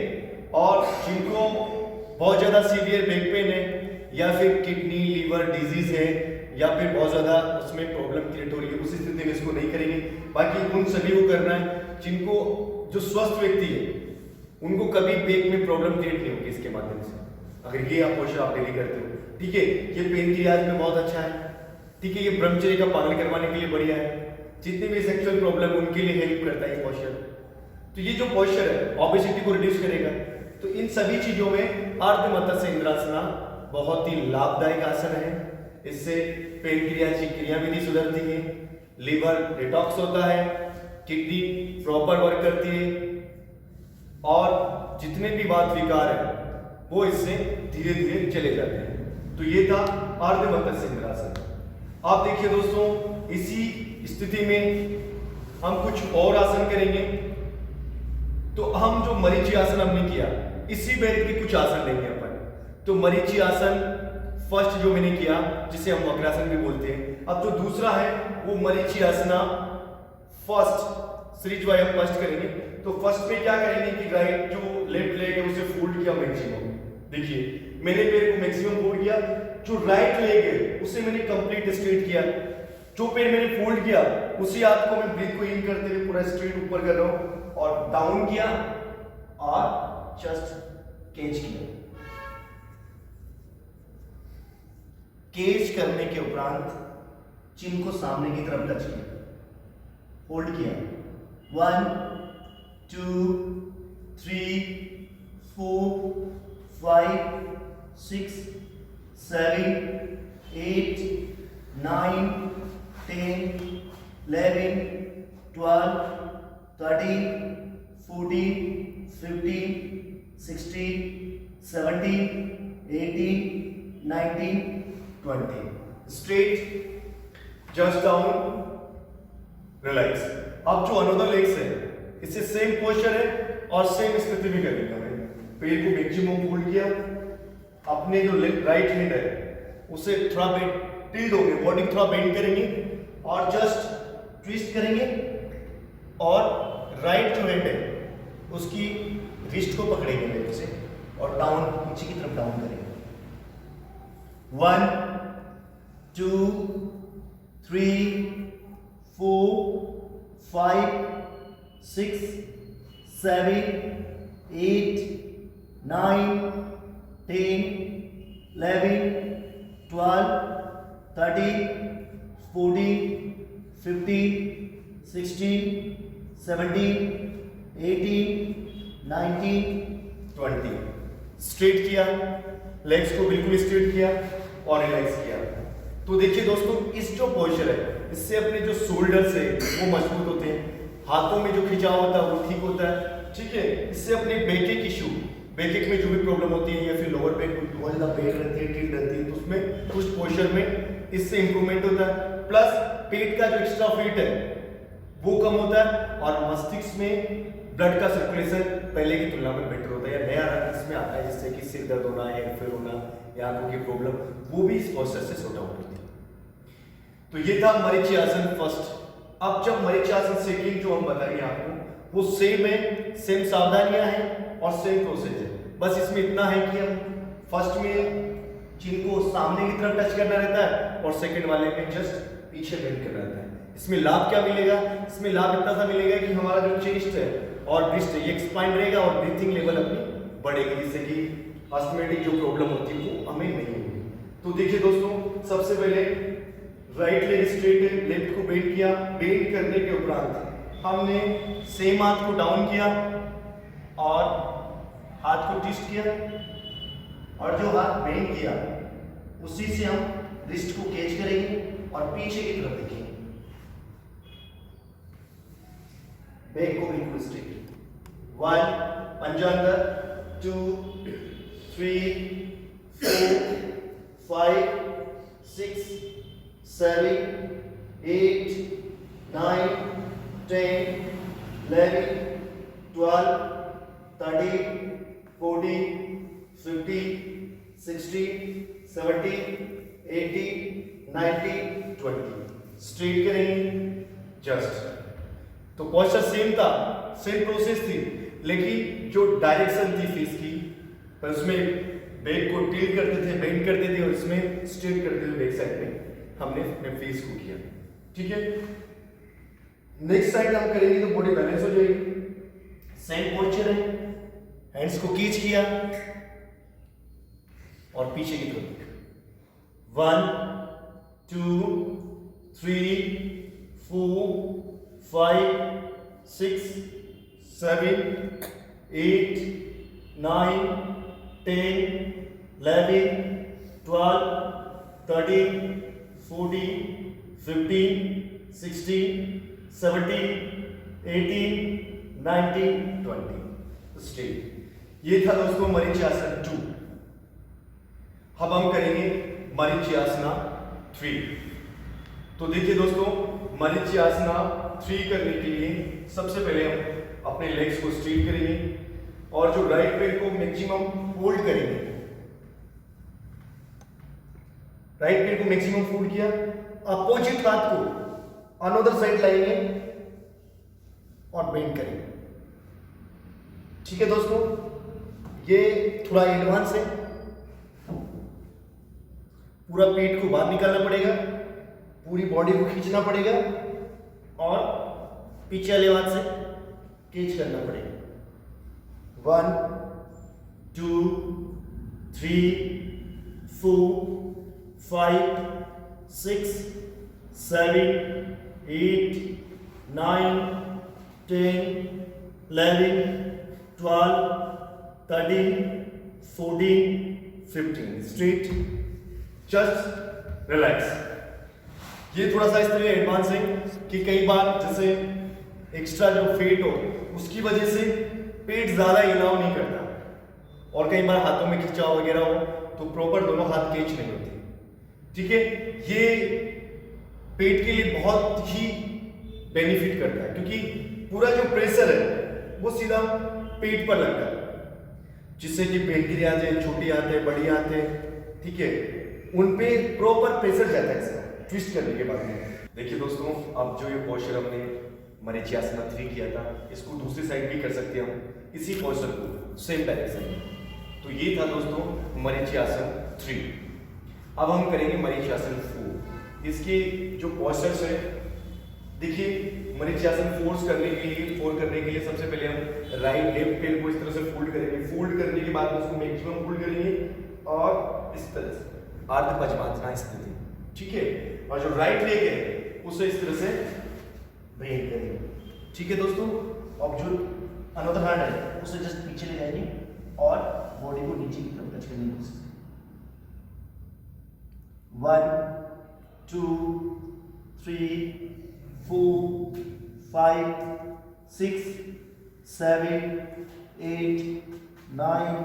और जिनको बहुत ज्यादा सीवियर बैक पेन है या फिर किडनी लीवर डिजीज है या फिर बहुत ज्यादा उसमें प्रॉब्लम क्रिएट हो रही है, उस स्थिति में इसको नहीं करेंगे। बाकी उन सभी को करना है जिनको, जो स्वस्थ व्यक्ति है उनको कभी पेट में प्रॉब्लम क्रिएट नहीं होगी इसके माध्यम से, अगर ये आप पोस्चर आप डेली करते हो। ठीक है, ये पेन की इलाज में बहुत अच्छा है। ठीक है, ये ब्रह्मचर्य का पालन करवाने के लिए बढ़िया है। जितने भी सेक्सुअल प्रॉब्लम उनके लिए हेल्प करता है ये पोस्चर। तो ये जो पोस्चर है ओबेसिटी को रिड्यूस करेगा। तो इन सभी चीजों में अर्ध मत्स्येंद्रासन बहुत ही लाभदायक आसन है। इससे पेनक्रियाज की क्रियाविधि सुधरती है, लिवर डिटॉक्स होता है, किडनी प्रॉपर वर्क करती है और जितने भी वात विकार है वो इससे धीरे धीरे चले जाते हैं। तो ये था अर्ध मत्स्येंद्रासन। आप देखिए दोस्तों, इसी स्थिति में हम कुछ और आसन करेंगे। तो हम जो मरीची आसन हमने किया, इसी बेल्ट के कुछ आसन लेंगे अपन। तो मरीची आसन फर्स्ट जो मैंने किया, जिसे हम वक्रासन भी बोलते हैं। अब जो दूसरा है वो मरीची आसना फर्स्ट सीरीज वाइज हम फर्स्ट करेंगे। तो फर्स्ट में क्या करेंगे कि राइट जो लेफ्ट लेग है उसे फोल्ड किया मैक्सिमम। देखिए मैंने पैर को मैक्सिमम फोल्ड किया, जो राइट लेग है उसे मैंने कंप्लीट स्ट्रेट किया। जो पैर मैंने फोल्ड किया उसी हाथ को मैं ब्रीथ को इन करते हुए पूरा स्ट्रेट ऊपर कर रहा हूं और डाउन किया और जस्ट कैच किया। कैच करने के उपरांत चिन को सामने की तरफ टच किया, होल्ड किया। 1 2 3 4 5 6 7 8 9 10 11 12 13 14 15 16 17 18 19, 20. Straight, just down, relax. अब जो अनदर लेग्स है इससे सेम पोस्चर है और सेम स्थिति भी करेंगे हमें। पैर को मैक्सिमम फोल्ड किया, अपने जो राइट हैंड है उसे थोड़ा टिल्ट होंगे, बॉडी थोड़ा बेंड करेंगे और जस्ट ट्विस्ट करेंगे और राइट जो हैंड है उसकी रिस्ट को पकड़ेंगे लेफ्ट से और डाउन, नीचे की तरफ डाउन करेंगे। 1, 2, 3, 4, 5, 6, 7, 8, 9, 10, 11, 12, 13, 14, 15, 16, 17, 18, 19, 20। स्ट्रेट किया, लेग्स को बिल्कुल स्ट्रेट किया और रिलैक्स किया। तो देखिए दोस्तों, इस जो पोस्चर है इससे अपने जो शोल्डर्स है वो मजबूत होते हैं, हाथों में जो खिंचाव होता है वो ठीक होता है, ठीक है। इससे अपने बैक इशू, बैक में जो भी प्रॉब्लम होती है या फिर लोअर बैक बहुत ज्यादा पेन रहती है, टीट रहती है, तो उसमें कुछ पोस्चर में इससे इंप्रूवमेंट होता है। प्लस पेट का जो एक्स्ट्रा वेट है वो कम होता है और मस्तिष्क में ब्लड का सर्कुलेशन पहले की तुलना में बेटर होता है या नया रक्त इसमें आता है, जिससे कि सिर दर्द होना, हेड फेयर होना या आंखों की प्रॉब्लम वो भी इस पोस्चर से सॉर्ट आउट होती है। तो ये था मरीचियासन फर्स्ट। अब जब मरीचियासन सेकंड जो हम बताएंगे आपको वो सेम है, सेम सावधानियां हैं और सेम प्रोसेस है। बस इसमें इतना है कि हम फर्स्ट में चिन को सामने की तरफ टच करना रहता है और सेकंड वाले में जस्ट पीछे बेंड करना रहता है। इसमें लाभ क्या मिलेगा? इसमें लाभ इतना सा मिलेगा कि हमारा जो चेस्ट है और ब्रेस्ट है ये एक्सपांड रहेगा और ब्रीथिंग लेवल अपनी बढ़ेगी, जिससे कि अस्थमेटिक जो प्रॉब्लम होती है वो हमें नहीं होगी। तो देखिए दोस्तों, सबसे पहले राइट लेग स्ट्रेट है, लेफ्ट को बेंड किया। बेंड करने के उपरांत हमने सेम हाथ को डाउन किया और हाथ को ट्विस्ट किया और जो हाथ बेंड किया उसी से हम रिस्ट को कैच करेंगे और पीछे की तरफ देखेंगे, बैक को बिल्कुल स्ट्रेट। 1, पंजा अंदर, 2, 3, 4, 5, 6, 7, 8, 9, 10, 11, 12, 13, 14, 15, 16, 17, 18, 19, 20। स्ट्रेट करेंगे जस्ट। तो पोस्चर सेम था, सेम प्रोसेस थी, लेकिन जो डायरेक्शन थी फेस की, पर उसमें बैक को टिल्ट करते थे, बेंड करते थे और इसमें स्ट्रेट करते थे बैक साइड में हमने अपने फेस को किया, ठीक है। नेक्स्ट साइड हम करेंगे तो बॉडी बैलेंस हो जाएगी। सेम पोस्चर है, हैंड्स को खींच किया और पीछे की तरफ 1, 2, 3, 4, 5, 6, 7, 8, 9, 10, 11, 12, 13, 14, 15, 16, 17, 18, 19, 20। स्ट्रेट। ये था दोस्तों मरीचियासन 2। अब हम करेंगे मरीचियासना 3। तो देखिए दोस्तों, मरीचियासना 3 करने के लिए सबसे पहले हम अपने लेग्स को स्ट्रेट करेंगे और जो राइट पैर को मैक्सिमम फोल्ड करेंगे। राइट पैर को मैक्सिमम फोल्ड किया, अपोजिट हाथ को अनदर साइड लाएंगे और बेंड करेंगे, ठीक है दोस्तों। ये थोड़ा एडवांस है, पूरा पेट को बाहर निकालना पड़ेगा, पूरी बॉडी को खींचना पड़ेगा और पीछे वाले हाथ से कैच करना पड़ेगा। 1, 2, 3, 4, 5, 6, 7, 8, 9, 10, 11, 12, 13, 14, 15। Straight, just relax. ये थोड़ा सा इस तरह एडवांस है कि कई बार जैसे एक्स्ट्रा जो फेट हो उसकी वजह से पेट ज़्यादा इलाव नहीं करता और कई बार हाथों में खिंचाव वगैरह हो तो प्रॉपर दोनों हाथ कैच नहीं होते। ठीक है, ये पेट के लिए बहुत ही बेनिफिट करता है, क्योंकि पूरा जो प्रेशर है वो सीधा पेट पर लगता है, जिससे कि पेट की आते छोटी आते बड़ी आते, ठीक है, उन पे प्रॉपर प्रेशर जाता है इसका ट्विस्ट करने के बाद में। देखिए दोस्तों, अब जो ये पोस्चर हमने मरीचियासन 3 किया था, इसको दूसरी साइड भी कर सकते हैं हम इसी पोस्चर को सेम डायरेक्शन में। तो ये था दोस्तों मरीचियासन 3। अब हम करेंगे मरीचियासन 4। इसके जो पोस्चर्स है, देखिए मरीचियासन 4 करने के लिए सबसे पहले हम राइट लेफ्ट पैर को इस तरह से फोल्ड करेंगे। फोल्ड करने के बाद उसको मैक्सिमम फोल्ड करेंगे और इस तरह से अर्ध पद्मासना स्थिति, ठीक है, और जो राइट लेग है उसे इस तरह से बेंड करेंगे। ठीक है दोस्तों, अब जो अनदर हैंड है उसे जस्ट पीछे ले जाएंगे और बॉडी को नीचे की तरफ टच करने की कोशिश करें। 1 2 3 4 5 6 7 8 9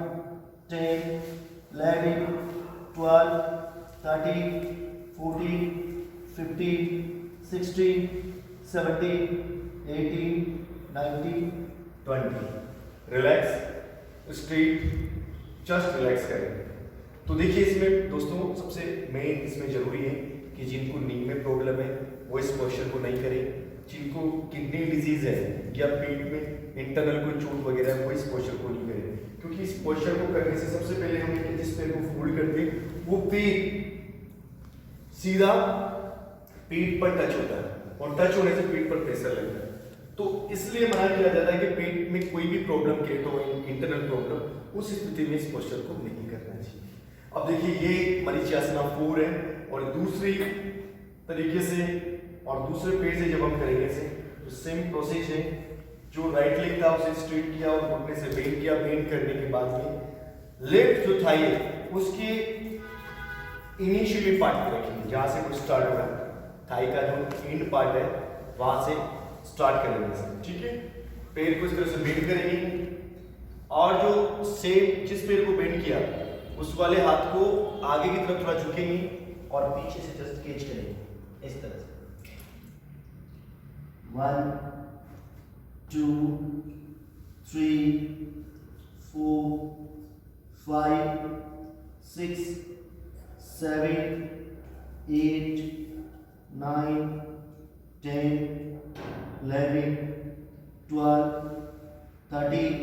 10 11 12 13 14 15 16 17 18 19 20। रिलैक्स, स्ट्रेट, जस्ट रिलैक्स करें। तो देखिए इसमें दोस्तों सबसे मेन इसमें जरूरी है कि जिनको नी में प्रॉब्लम है वो इस पोस्चर को नहीं करें। जिनको किडनी डिजीज है या पेट में इंटरनल कोई चोट वगैरह है वो इस पोस्चर को नहीं करें, क्योंकि इस पोस्चर को करने से सबसे पहले हम जिस पैर को फोल्ड करते हैं वो पेट सीधा पेट पर टच होता है और टच होने से पेट पर प्रेशर लगता है। तो इसलिए मना किया जाता है कि पेट में कोई भी प्रॉब्लम क्रिएट हो, इंटरनल प्रॉब्लम, उस स्थिति में इस पोस्चर को नहीं करना चाहिए। अब देखिए ये मरीचियासन 4 है और दूसरी तरीके से और दूसरे पेज से जब हम करेंगे इसे तो सेम प्रोसेस है। जो राइट लेग था उसे स्ट्रेट किया और घुटने से बेंड किया। बेंड करने के बाद में लेफ्ट जो थाई है उसके इनिशियली पार्ट पे रखेंगे, जहां से कुछ स्टार्ट होगा, थाई का जो एंड पार्ट है वहां से स्टार्ट करेंगे, ठीक है। पैर को इस तरह से बेंड करेंगे और जो सेम जिस पैर को बेंड किया उस वाले हाथ को आगे की तरफ थोड़ा झुकेंगे और पीछे से जस्ट कैच करेंगे इस तरह से। 1 2 3 4 5 6 7 8 9 10 11 12 13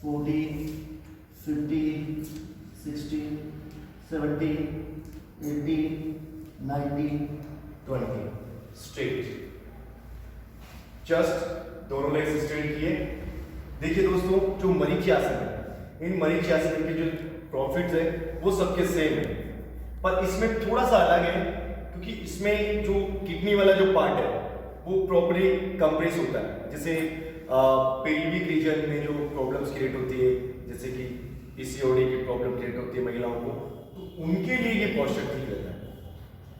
14 15 16 17 18 19 20। स्ट्रेट, जस्ट दोनों लेग्स स्ट्रेट किए। देखिए दोस्तों, जो मरीचियासन है, इन मरीचियासन के जो प्रॉफिट्स है वो सबके सेम है, पर इसमें थोड़ा सा अलग है क्योंकि इसमें जो किडनी वाला जो पार्ट है वो प्रॉपर्ली कंप्रेस होता है। जैसे पेल्विक रीजन में जो प्रॉब्लम्स क्रिएट होती है, जैसे कि पीसीओडी की प्रॉब्लम क्रिएट होती है महिलाओं को, तो उनके लिए ये पोस्चर ठीक रहता है,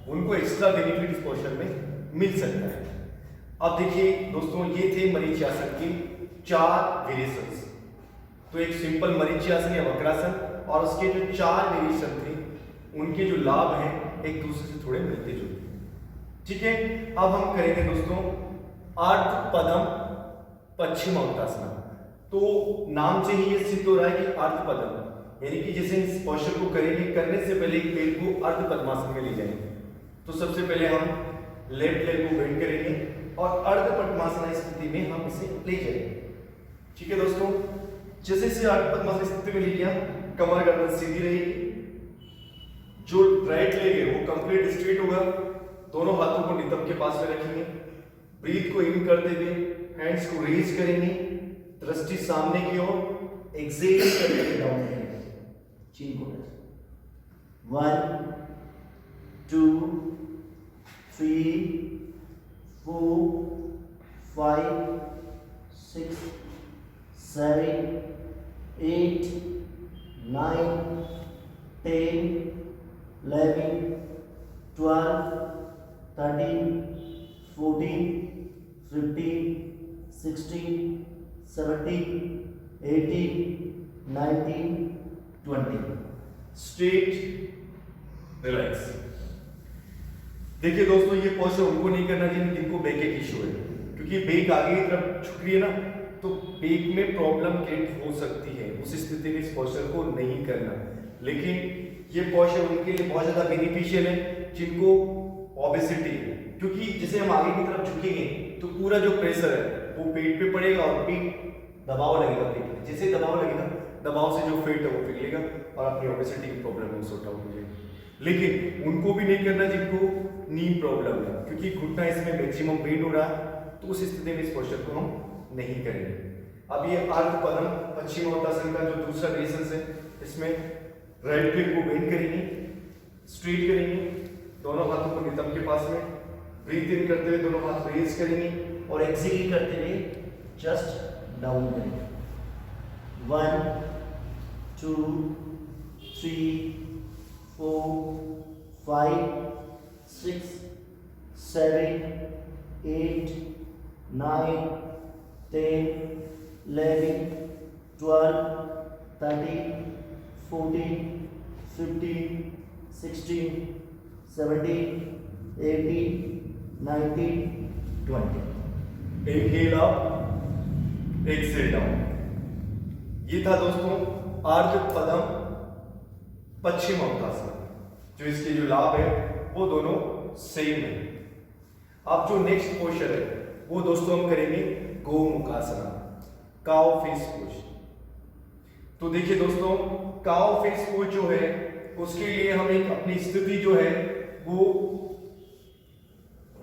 उनको एक्स्ट्रा बेनिफिट इस पोस्चर में मिल सकता है। अब देखिए दोस्तों, ये थे मरीचियासन के 4 वेरिएशंस। तो एक सिंपल मरीचियासन या वक्रासन और उसके जो 4 वेरिएशन थे उनके जो लाभ हैं एक दूसरे से थोड़े मिलते जुलते, ठीक है। अब हम करेंगे दोस्तों अर्ध पदम पश्चिम उत्तासना। तो नाम से ही ये सिद्ध हो रहा है कि अर्ध पदम, यानी कि जैसे इस पोस्चर को करेंगे, करने से पहले एक पैर को अर्ध पद्मासन में ले जाएंगे। तो सबसे पहले हम लेफ्ट लेग को बेंड करेंगे और अर्ध पद्मासन स्थिति में हम इसे ले जाएंगे, ठीक है दोस्तों। जैसे इसे अर्ध पद्मासन स्थिति में ले गया, कमर गर्दन सीधी रहेगी, जो राइट लेग है वो कंप्लीट स्ट्रेट होगा, दोनों हाथों को नितंब के पास में रखेंगे, ब्रीथ को इन करते हुए हैंड्स को रेज करेंगे, दृष्टि सामने की ओर, एक्सेल करके डाउन करेंगे, चिन को टच। 1 2 3 4 5 6 7 8 9 10 11 12 13 14 15 16 17 18 19 20। Straight, relax. देखिए दोस्तों, ये पोस्चर उनको नहीं करना जिनको बैक एक इशू है, क्योंकि बैक आगे की तरफ झुक रही है ना, तो बैक में प्रॉब्लम क्रिएट हो सकती है। उस स्थिति में इस पोस्चर को नहीं करना। लेकिन ये पोस्चर उनके लिए बहुत ज्यादा बेनिफिशियल है जिनको ओबेसिटी है, क्योंकि जैसे हम आगे की तरफ झुकेंगे तो पूरा जो प्रेशर है वो पेट पे पड़ेगा और पेट दबाव लगेगा पेट में। जैसे दबाव लगेगा, दबाव से जो फैट है वो पिघलेगा और अपनी ओबेसिटी की प्रॉब्लम है सॉर्ट आउट हो जाएगी। लेकिन उनको भी नहीं करना जिनको नी प्रॉब्लम है, क्योंकि घुटना इसमें मैक्सिमम पेन हो रहा है, तो उस स्थिति में इस पोस्चर को हम नहीं करेंगे। अब ये अर्ध पद्म पश्चिमोत्तासन का जो दूसरा रेसेस है, इसमें राइट लेग को बेंड करेंगे, स्ट्रेट करेंगे, दोनों हाथों को नितंब के पास में, ब्रीथ इन करते हुए दोनों हाथ रेज करेंगे और एक्सहेल करते हुए जस्ट डाउन करेंगे। 1 2 3 4 5 6 7 8 9 10 11 12 13 14 15 16 17 18 19 20। Inhale up, exhale down. ये था दोस्तों आर्ध पद्म पश्चिमोत्तासन। जो इसके जो लाभ है वो दोनों सेम है। अब जो नेक्स्ट पोस्चर है वो दोस्तों हम करेंगे गोमुखासना, काउ फेस पोज। तो देखिए दोस्तों, काउ फेस पोज जो है उसके लिए हम एक अपनी स्थिति जो है वो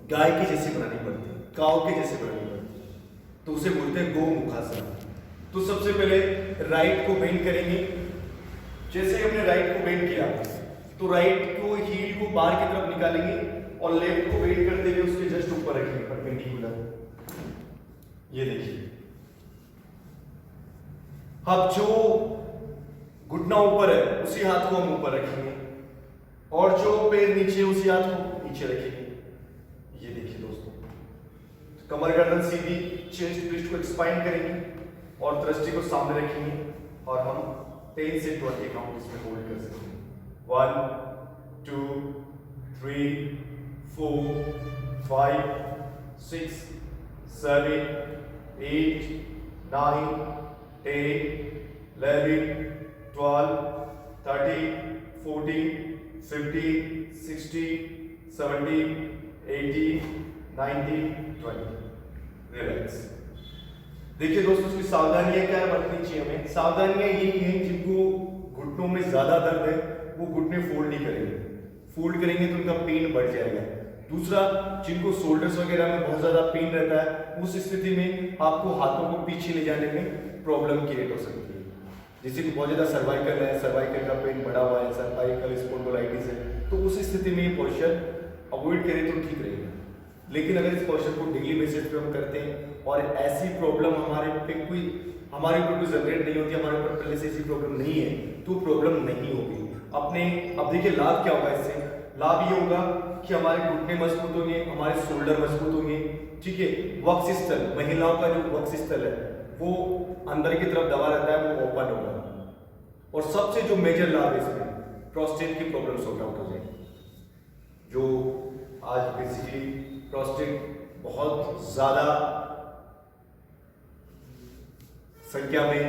गाय की जैसी बनानी पड़ती है, काउ के जैसे बनानी पड़ती है, तो उसे बोलते हैं गोमुखासना। तो सबसे पहले राइट को बेंड करेंगे। जैसे हमने राइट को बेंड किया तो राइट को हील को बाहर की तरफ निकालेंगे और लेफ्ट को बेंड करते हुए उसके जस्ट ऊपर रखेंगे परपेंडिकुलर। ये देखिए, अब जो घुटना ऊपर है उसी हाथ को हम ऊपर रखेंगे और जो पैर नीचे उसी हाथ को नीचे रखेंगे। ये देखिए दोस्तों, कमर गर्दन सीधी, चेस्ट ब्रेस्ट को एक्सपांड करेंगे और दृष्टि को सामने रखेंगे और हम 10 से 20 काउंट इसमें होल्ड कर सकते हैं। 1 2 3 4 5 6 7 8 9 10 11 12 13 14 15 16 17 18 19 20। रिलैक्स। देखिए दोस्तों, इसकी सावधानियां क्या बरतनी चाहिए हमें। सावधानियां यही हैं, जिनको घुटनों में ज्यादा दर्द है वो घुटने फोल्ड नहीं करेंगे। फोल्ड करेंगे तो उनका पेन बढ़ जाएगा। दूसरा, जिनको शोल्डर्स वगैरह में बहुत ज्यादा पेन रहता है, उस स्थिति में आपको हाथों को पीछे ले जाने में प्रॉब्लम क्रिएट हो सकती है। जैसे कि बहुत ज्यादा सर्वाइकल है, सर्वाइकल का पेन बढ़ा हुआ है, सर्वाइकल स्पॉन्डिलोलाइटिस है, तो उस स्थिति में ये पोस्चर अवॉइड करें तो ठीक रहेगा। लेकिन अगर इस पोस्चर को डेली बेसिस पे हम करते हैं और ऐसी प्रॉब्लम हमारे ऊपर कोई जनरेट नहीं होती, हमारे ऊपर पहले से ऐसी प्रॉब्लम नहीं है, तो प्रॉब्लम नहीं होगी अपने। अब देखिए लाभ क्या होगा इससे। लाभ ये होगा कि हमारे घुटने मजबूत होंगे, हमारे शोल्डर मजबूत होंगे, ठीक है। वक्षस्थल, महिलाओं का जो वक्षस्थल है वो अंदर की तरफ दबा रहता है, वो ओपन होगा। और सबसे जो मेजर लाभ है इसमें, प्रोस्टेट की प्रॉब्लम सॉर्ट आउट हो जाएगी। जो आज बेसिकली प्रोस्टेट बहुत ज्यादा संख्या में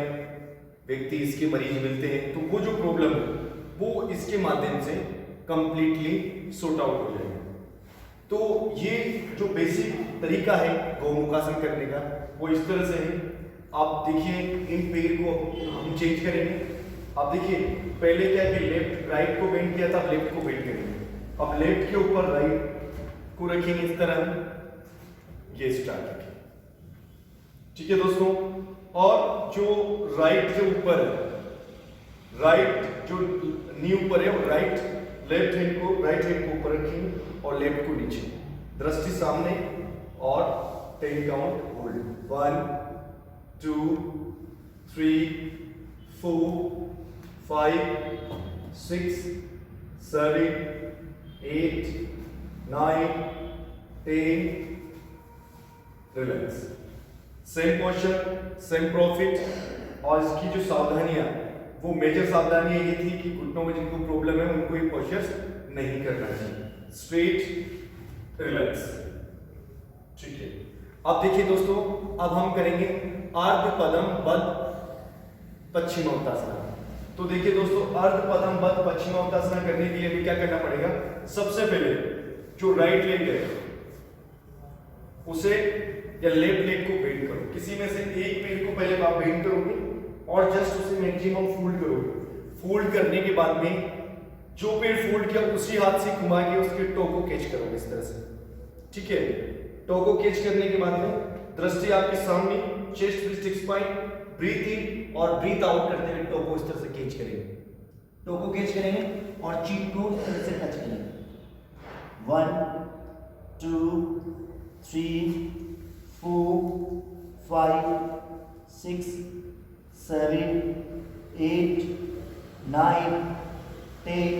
व्यक्ति इसके मरीज मिलते हैं, तो वो जो प्रॉब्लम है वो इसके माध्यम से कंप्लीटली सॉर्ट आउट हो जाएगा। तो ये जो बेसिक तरीका है गोमुखासन करने का वो इस तरह से है। आप देखिए, इन पैर को हम चेंज करेंगे। अब देखिए, पहले क्या कि लेफ्ट राइट को बेंड किया था, अब लेफ्ट को बेंड करेंगे। अब लेफ्ट के ऊपर राइट को रखेंगे इस तरह, ये स्टार्ट रखें, ठीक है दोस्तों। और जो राइट के ऊपर है, राइट जो नी ऊपर है, राइट लेफ्ट हैंड को, राइट हैंड को ऊपर रखेंगे और लेफ्ट को नीचे, दृष्टि सामने और 10 count hold. 1 2 3 4 5 6 7 8 9 10। Relax. Same posture, same profit. और इसकी जो सावधानियां वो मेजर सावधानियां ये थी कि घुटनों में जिनको प्रॉब्लम है उनको ये पोस्चर्स नहीं करना चाहिए। स्ट्रेट रिलैक्स, ठीक है। अब देखिए दोस्तों, अब हम करेंगे अर्ध पद्म बद्ध पश्चिमोत्तासना। तो देखिए दोस्तों, अर्ध पद्म बद्ध पश्चिमोत्तासना करने के लिए हमें क्या करना पड़ेगा? सबसे पहले जो राइट लेग है उसे या लेफ्ट लेग को बेंड करो। किसी में से एक पैर को पहले आप बेंड करोगे और जस्ट उसे मैक्सिमम फोल्ड करोगे। फोल्ड करने के बाद में जो पैर फोल्ड किया उसी हाथ से घुमा के उसके टो को कैच करोगे इस तरह से, ठीक है। टो को कैच करने के बाद में दृष्टि आपके सामने, चेस्ट रिस्ट स्पाइन, ब्रीथ इन और ब्रीथ आउट करते हुए टो को इस तरह से कैच करेंगे। टो को कैच करेंगे और चीन को इस तरह से टच करेंगे। 1 2 3 4 5 6 7 8 9 10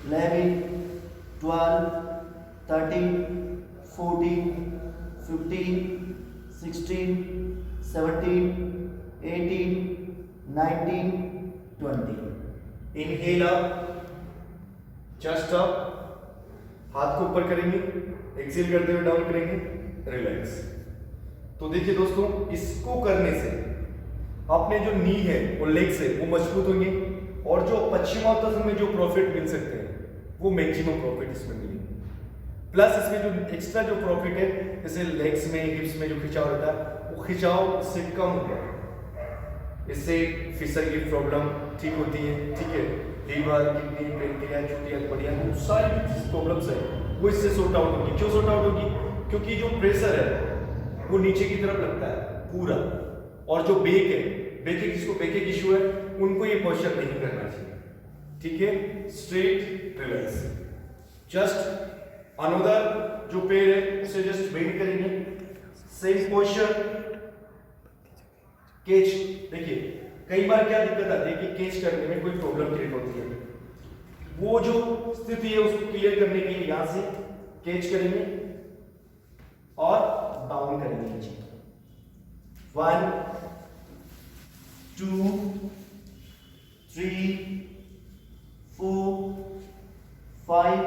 11 12 13 14 15 16 17 18 19 20। इनहेल अप, चेस्ट अप, हाथ को ऊपर करेंगे, एक्सेल करते हुए डाउन करेंगे, रिलैक्स। तो देखिए दोस्तों, इसको करने से अपने जो नी है वो लेग्स है वो मजबूत होंगे और जो पश्चिमोत्तासन में जो प्रॉफिट मिल सकते हैं वो मैक्सिमम प्रॉफिट इसमें मिलेंगे। प्लस इसमें जो एक्स्ट्रा जो प्रॉफिट है, जैसे लेग्स में, हिप्स में जो खिंचाव रहता है वो खिंचाव इससे कम होगा। इससे फिसल की प्रॉब्लम ठीक होती है, ठीक है। लीवर, किडनी, पेनक्रियास, चूतिया, बढ़िया, सारी प्रॉब्लम्स है वो इससे सॉर्ट आउट होगी। क्यों सॉर्ट आउट होगी? क्योंकि जो प्रेशर है वो नीचे की तरफ लगता है पूरा, और जो बेक है, बेक जिसको बेके इशू है उनको ये पोस्चर नहीं करना चाहिए, ठीक है। स्ट्रेट रिलैक्स, जस्ट अनदर जो पैर है उसे जस्ट बेंड करेंगे, सेम पोस्चर, कैच। देखिए कई बार क्या दिक्कत आती है कि कैच करने में कोई प्रॉब्लम क्रिएट होती है, वो जो स्थिति है उसको क्लियर करने के लिए यहां से कैच करेंगे और डाउन करेंगे नीचे। 1 2 3 4 5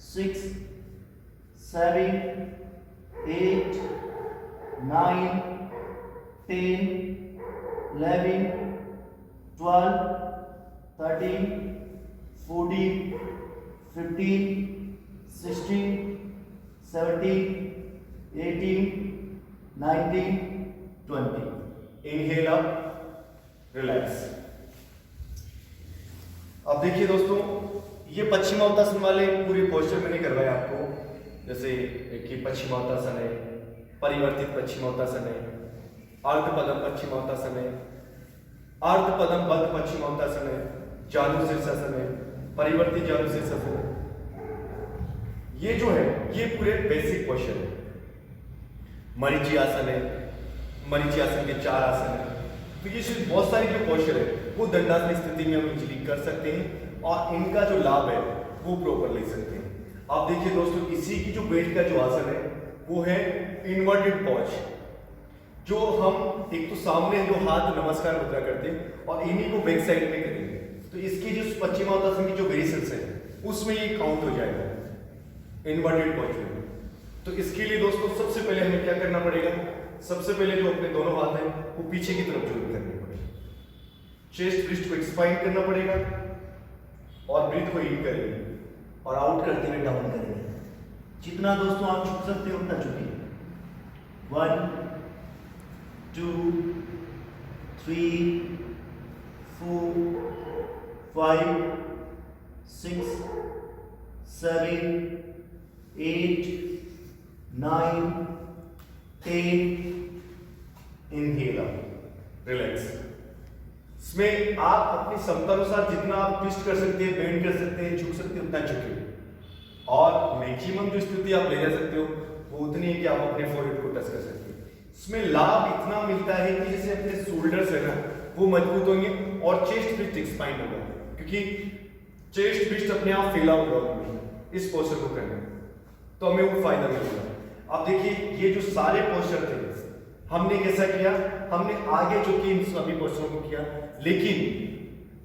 6 7 8 9 10 11 12 13 14 15 16 17 18 19 20। Inhale up, relax. अब देखिए दोस्तों, ये पश्चिमोत्तासन वाले पूरे पोस्चर मैंने करवाए आपको। जैसे कि पश्चिमोत्तासन है, परिवर्तित पश्चिमोत्तासन है, अर्धपद्म पश्चिमोत्तासन है, अर्धपद्म बद्ध पश्चिमोत्तासन है, जानु शीर्षासन है, परिवर्तित जानु शीर्षासन है। ये जो है ये पूरे बेसिक पोस्चर है। मरीचि आसन है, मरीचि आसन के 4 आसन है। तो ये बहुत सारी जो पोस्चर है वो दंडासन स्थिति में हम इजीली कर सकते हैं और इनका जो लाभ है वो प्रॉपर ले सकते हैं। आप देखिए दोस्तों, इसी की जो बेल्ट का जो आसन है वो है इन्वर्टेड पॉज, जो हम एक तो सामने जो हाथ नमस्कार मुद्रा करते हैं और इन्हीं को बैक साइड में करेंगे। तो इसकी जो पश्चिमोत्तासन की जो वेरिएशंस है उसमें ये काउंट हो जाएगा इन्वर्टेड पॉज में। तो इसके लिए दोस्तों सबसे पहले हमें क्या करना पड़ेगा? सबसे पहले जो अपने दोनों हाथ हैं वो पीछे की तरफ जोड़ करने पड़ेगा, चेस्ट रिस्ट को एक्सपांड करना पड़ेगा और ब्रीथ को इन करेंगे और आउट करते हुए डाउन करेंगे। जितना दोस्तों आप झुक सकते हो उतना झुकिए। 1 2 3 4 5 6 7 8 9 10। Inhale up, relax. इसमें आप अपनी क्षमता अनुसार जितना आप ट्विस्ट कर सकते हैं, बेंड कर सकते हैं, झुक सकते हैं उतना झुकिए और मैक्सिमम जो स्थिति आप ले जा सकते हो वो उतनी है कि आप अपने फोरहेड को टच कर सकते हैं। इसमें लाभ इतना मिलता है कि जैसे अपने शोल्डर्स है ना वो मजबूत होंगे और चेस्ट ब्रिस्ट एक्सपांड होगा, क्योंकि चेस्ट ब्रिस्ट अपने आप फैला हुआ होगा इस पोस्चर को करने में, तो हमें वो फायदा मिलेगा। अब देखिए ये जो सारे पोस्चर थे हमने कैसा किया, हमने आगे झुक के इन सभी पोस्चरों को किया, लेकिन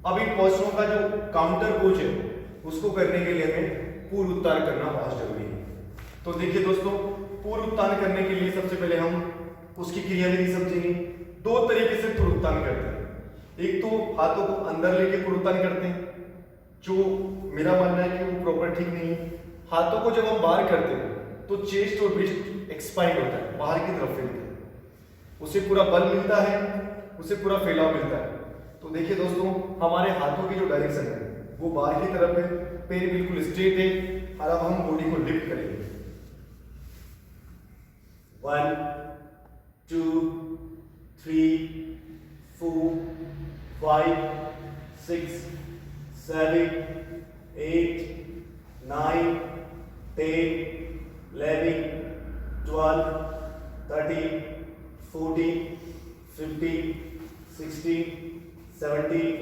अब इन पोस्चरों का जो काउंटर पोज है उसको करने के लिए हमें पूर्व उत्तान करना बहुत जरूरी है। तो देखिए दोस्तों, पूर्व उत्तान करने के लिए सबसे पहले हम उसकी क्रियाविधि समझेंगे। दो तरीके से पूर्व उत्तान करते हैं। एक तो हाथों को अंदर लेके पूर्व उत्तान करते हैं, जो मेरा मानना है कि वो प्रॉपर ठीक नहीं है। हाथों को जब हम बाहर करते हैं तो चेस्ट और ब्रेस्ट एक्सपांड होता है, बाहर की तरफ फैलता है, उसे पूरा बल मिलता है, उसे पूरा फैलाव मिलता है। तो देखिए दोस्तों, हमारे हाथों की जो डायरेक्शन है वो बाहर की तरफ है, पैर बिल्कुल स्ट्रेट है, और अब हम बॉडी को लिफ्ट करेंगे। 1 2 3 4 5 6 7 8 9 10 11 12 13 14 15 16 17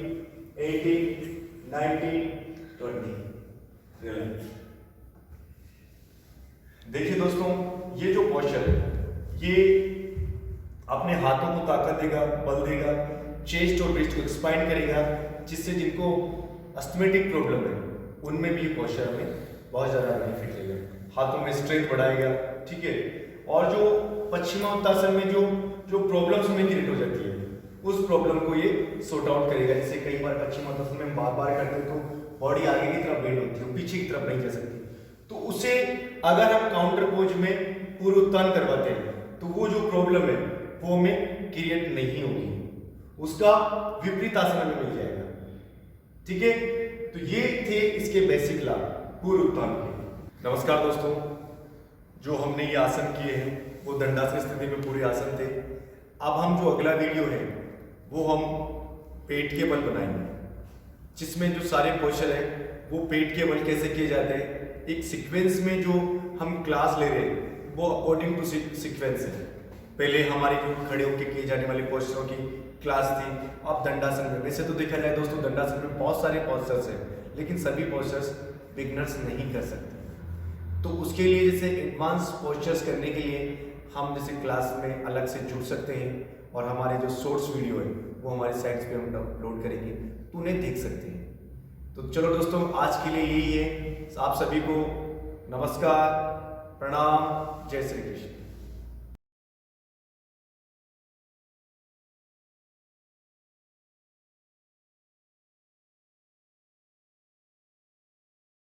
18 19 20। देखिए दोस्तों, ये जो पोस्चर है ये अपने हाथों को ताकत देगा, बल देगा, चेस्ट और ब्रेस्ट को एक्सपांड करेगा, जिससे जिनको अस्थमेटिक प्रॉब्लम है उनमें भी ये पोस्चर हमें बहुत ज़्यादा बेनिफिट देगा, हाथों में स्ट्रेंथ बढ़ाएगा, ठीक है। और जो पश्चिमोत्तासन में जो प्रॉब्लम्स हमें क्रिएट हो जाती है उस प्रॉब्लम को ये सॉर्ट आउट करेगा। जैसे कई बार पश्चिमोत्तासन में बार बार करते हैं तो बॉडी आगे की तरफ बेंड होती है, पीछे की तरफ नहीं जा सकती, तो उसे अगर हम काउंटर पोज में पूर्व उत्तान करवाते हैं तो वो जो प्रॉब्लम है वो हमें क्रिएट नहीं होगी, उसका विपरीत आसन हमें मिल जाएगा, ठीक है। तो ये थे इसके बेसिक लाभ पूर्व उत्तान के। नमस्कार दोस्तों, जो हमने ये आसन किए हैं वो दंडासन स्थिति में पूरे आसन थे। अब हम जो अगला वीडियो है वो हम पेट के बल बनाएंगे, जिसमें जो सारे पोस्चर है वो पेट के बल कैसे किए जाते हैं, एक सीक्वेंस में जो हम क्लास ले रहे हैं वो अकॉर्डिंग टू सीक्वेंस है। पहले हमारे जो खड़े होकर किए जाने वाले पोस्चरों की क्लास थी, अब दंडासन में। वैसे तो देखा जाए दोस्तों, दंडासन में बहुत सारे पोस्चर्स हैं, लेकिन सभी पोस्चर्स बिगनर्स नहीं कर सकते। तो उसके लिए जैसे एडवांस पोस्चर्स करने के लिए हम जैसे क्लास में अलग से जुड़ सकते हैं, और हमारे जो शॉर्ट्स वीडियो है वो हमारे साइट्स पे हम अपलोड करेंगे, तो उन्हें देख सकते हैं। तो चलो दोस्तों, आज के लिए यही है। आप सभी को नमस्कार, प्रणाम, जय श्री कृष्ण।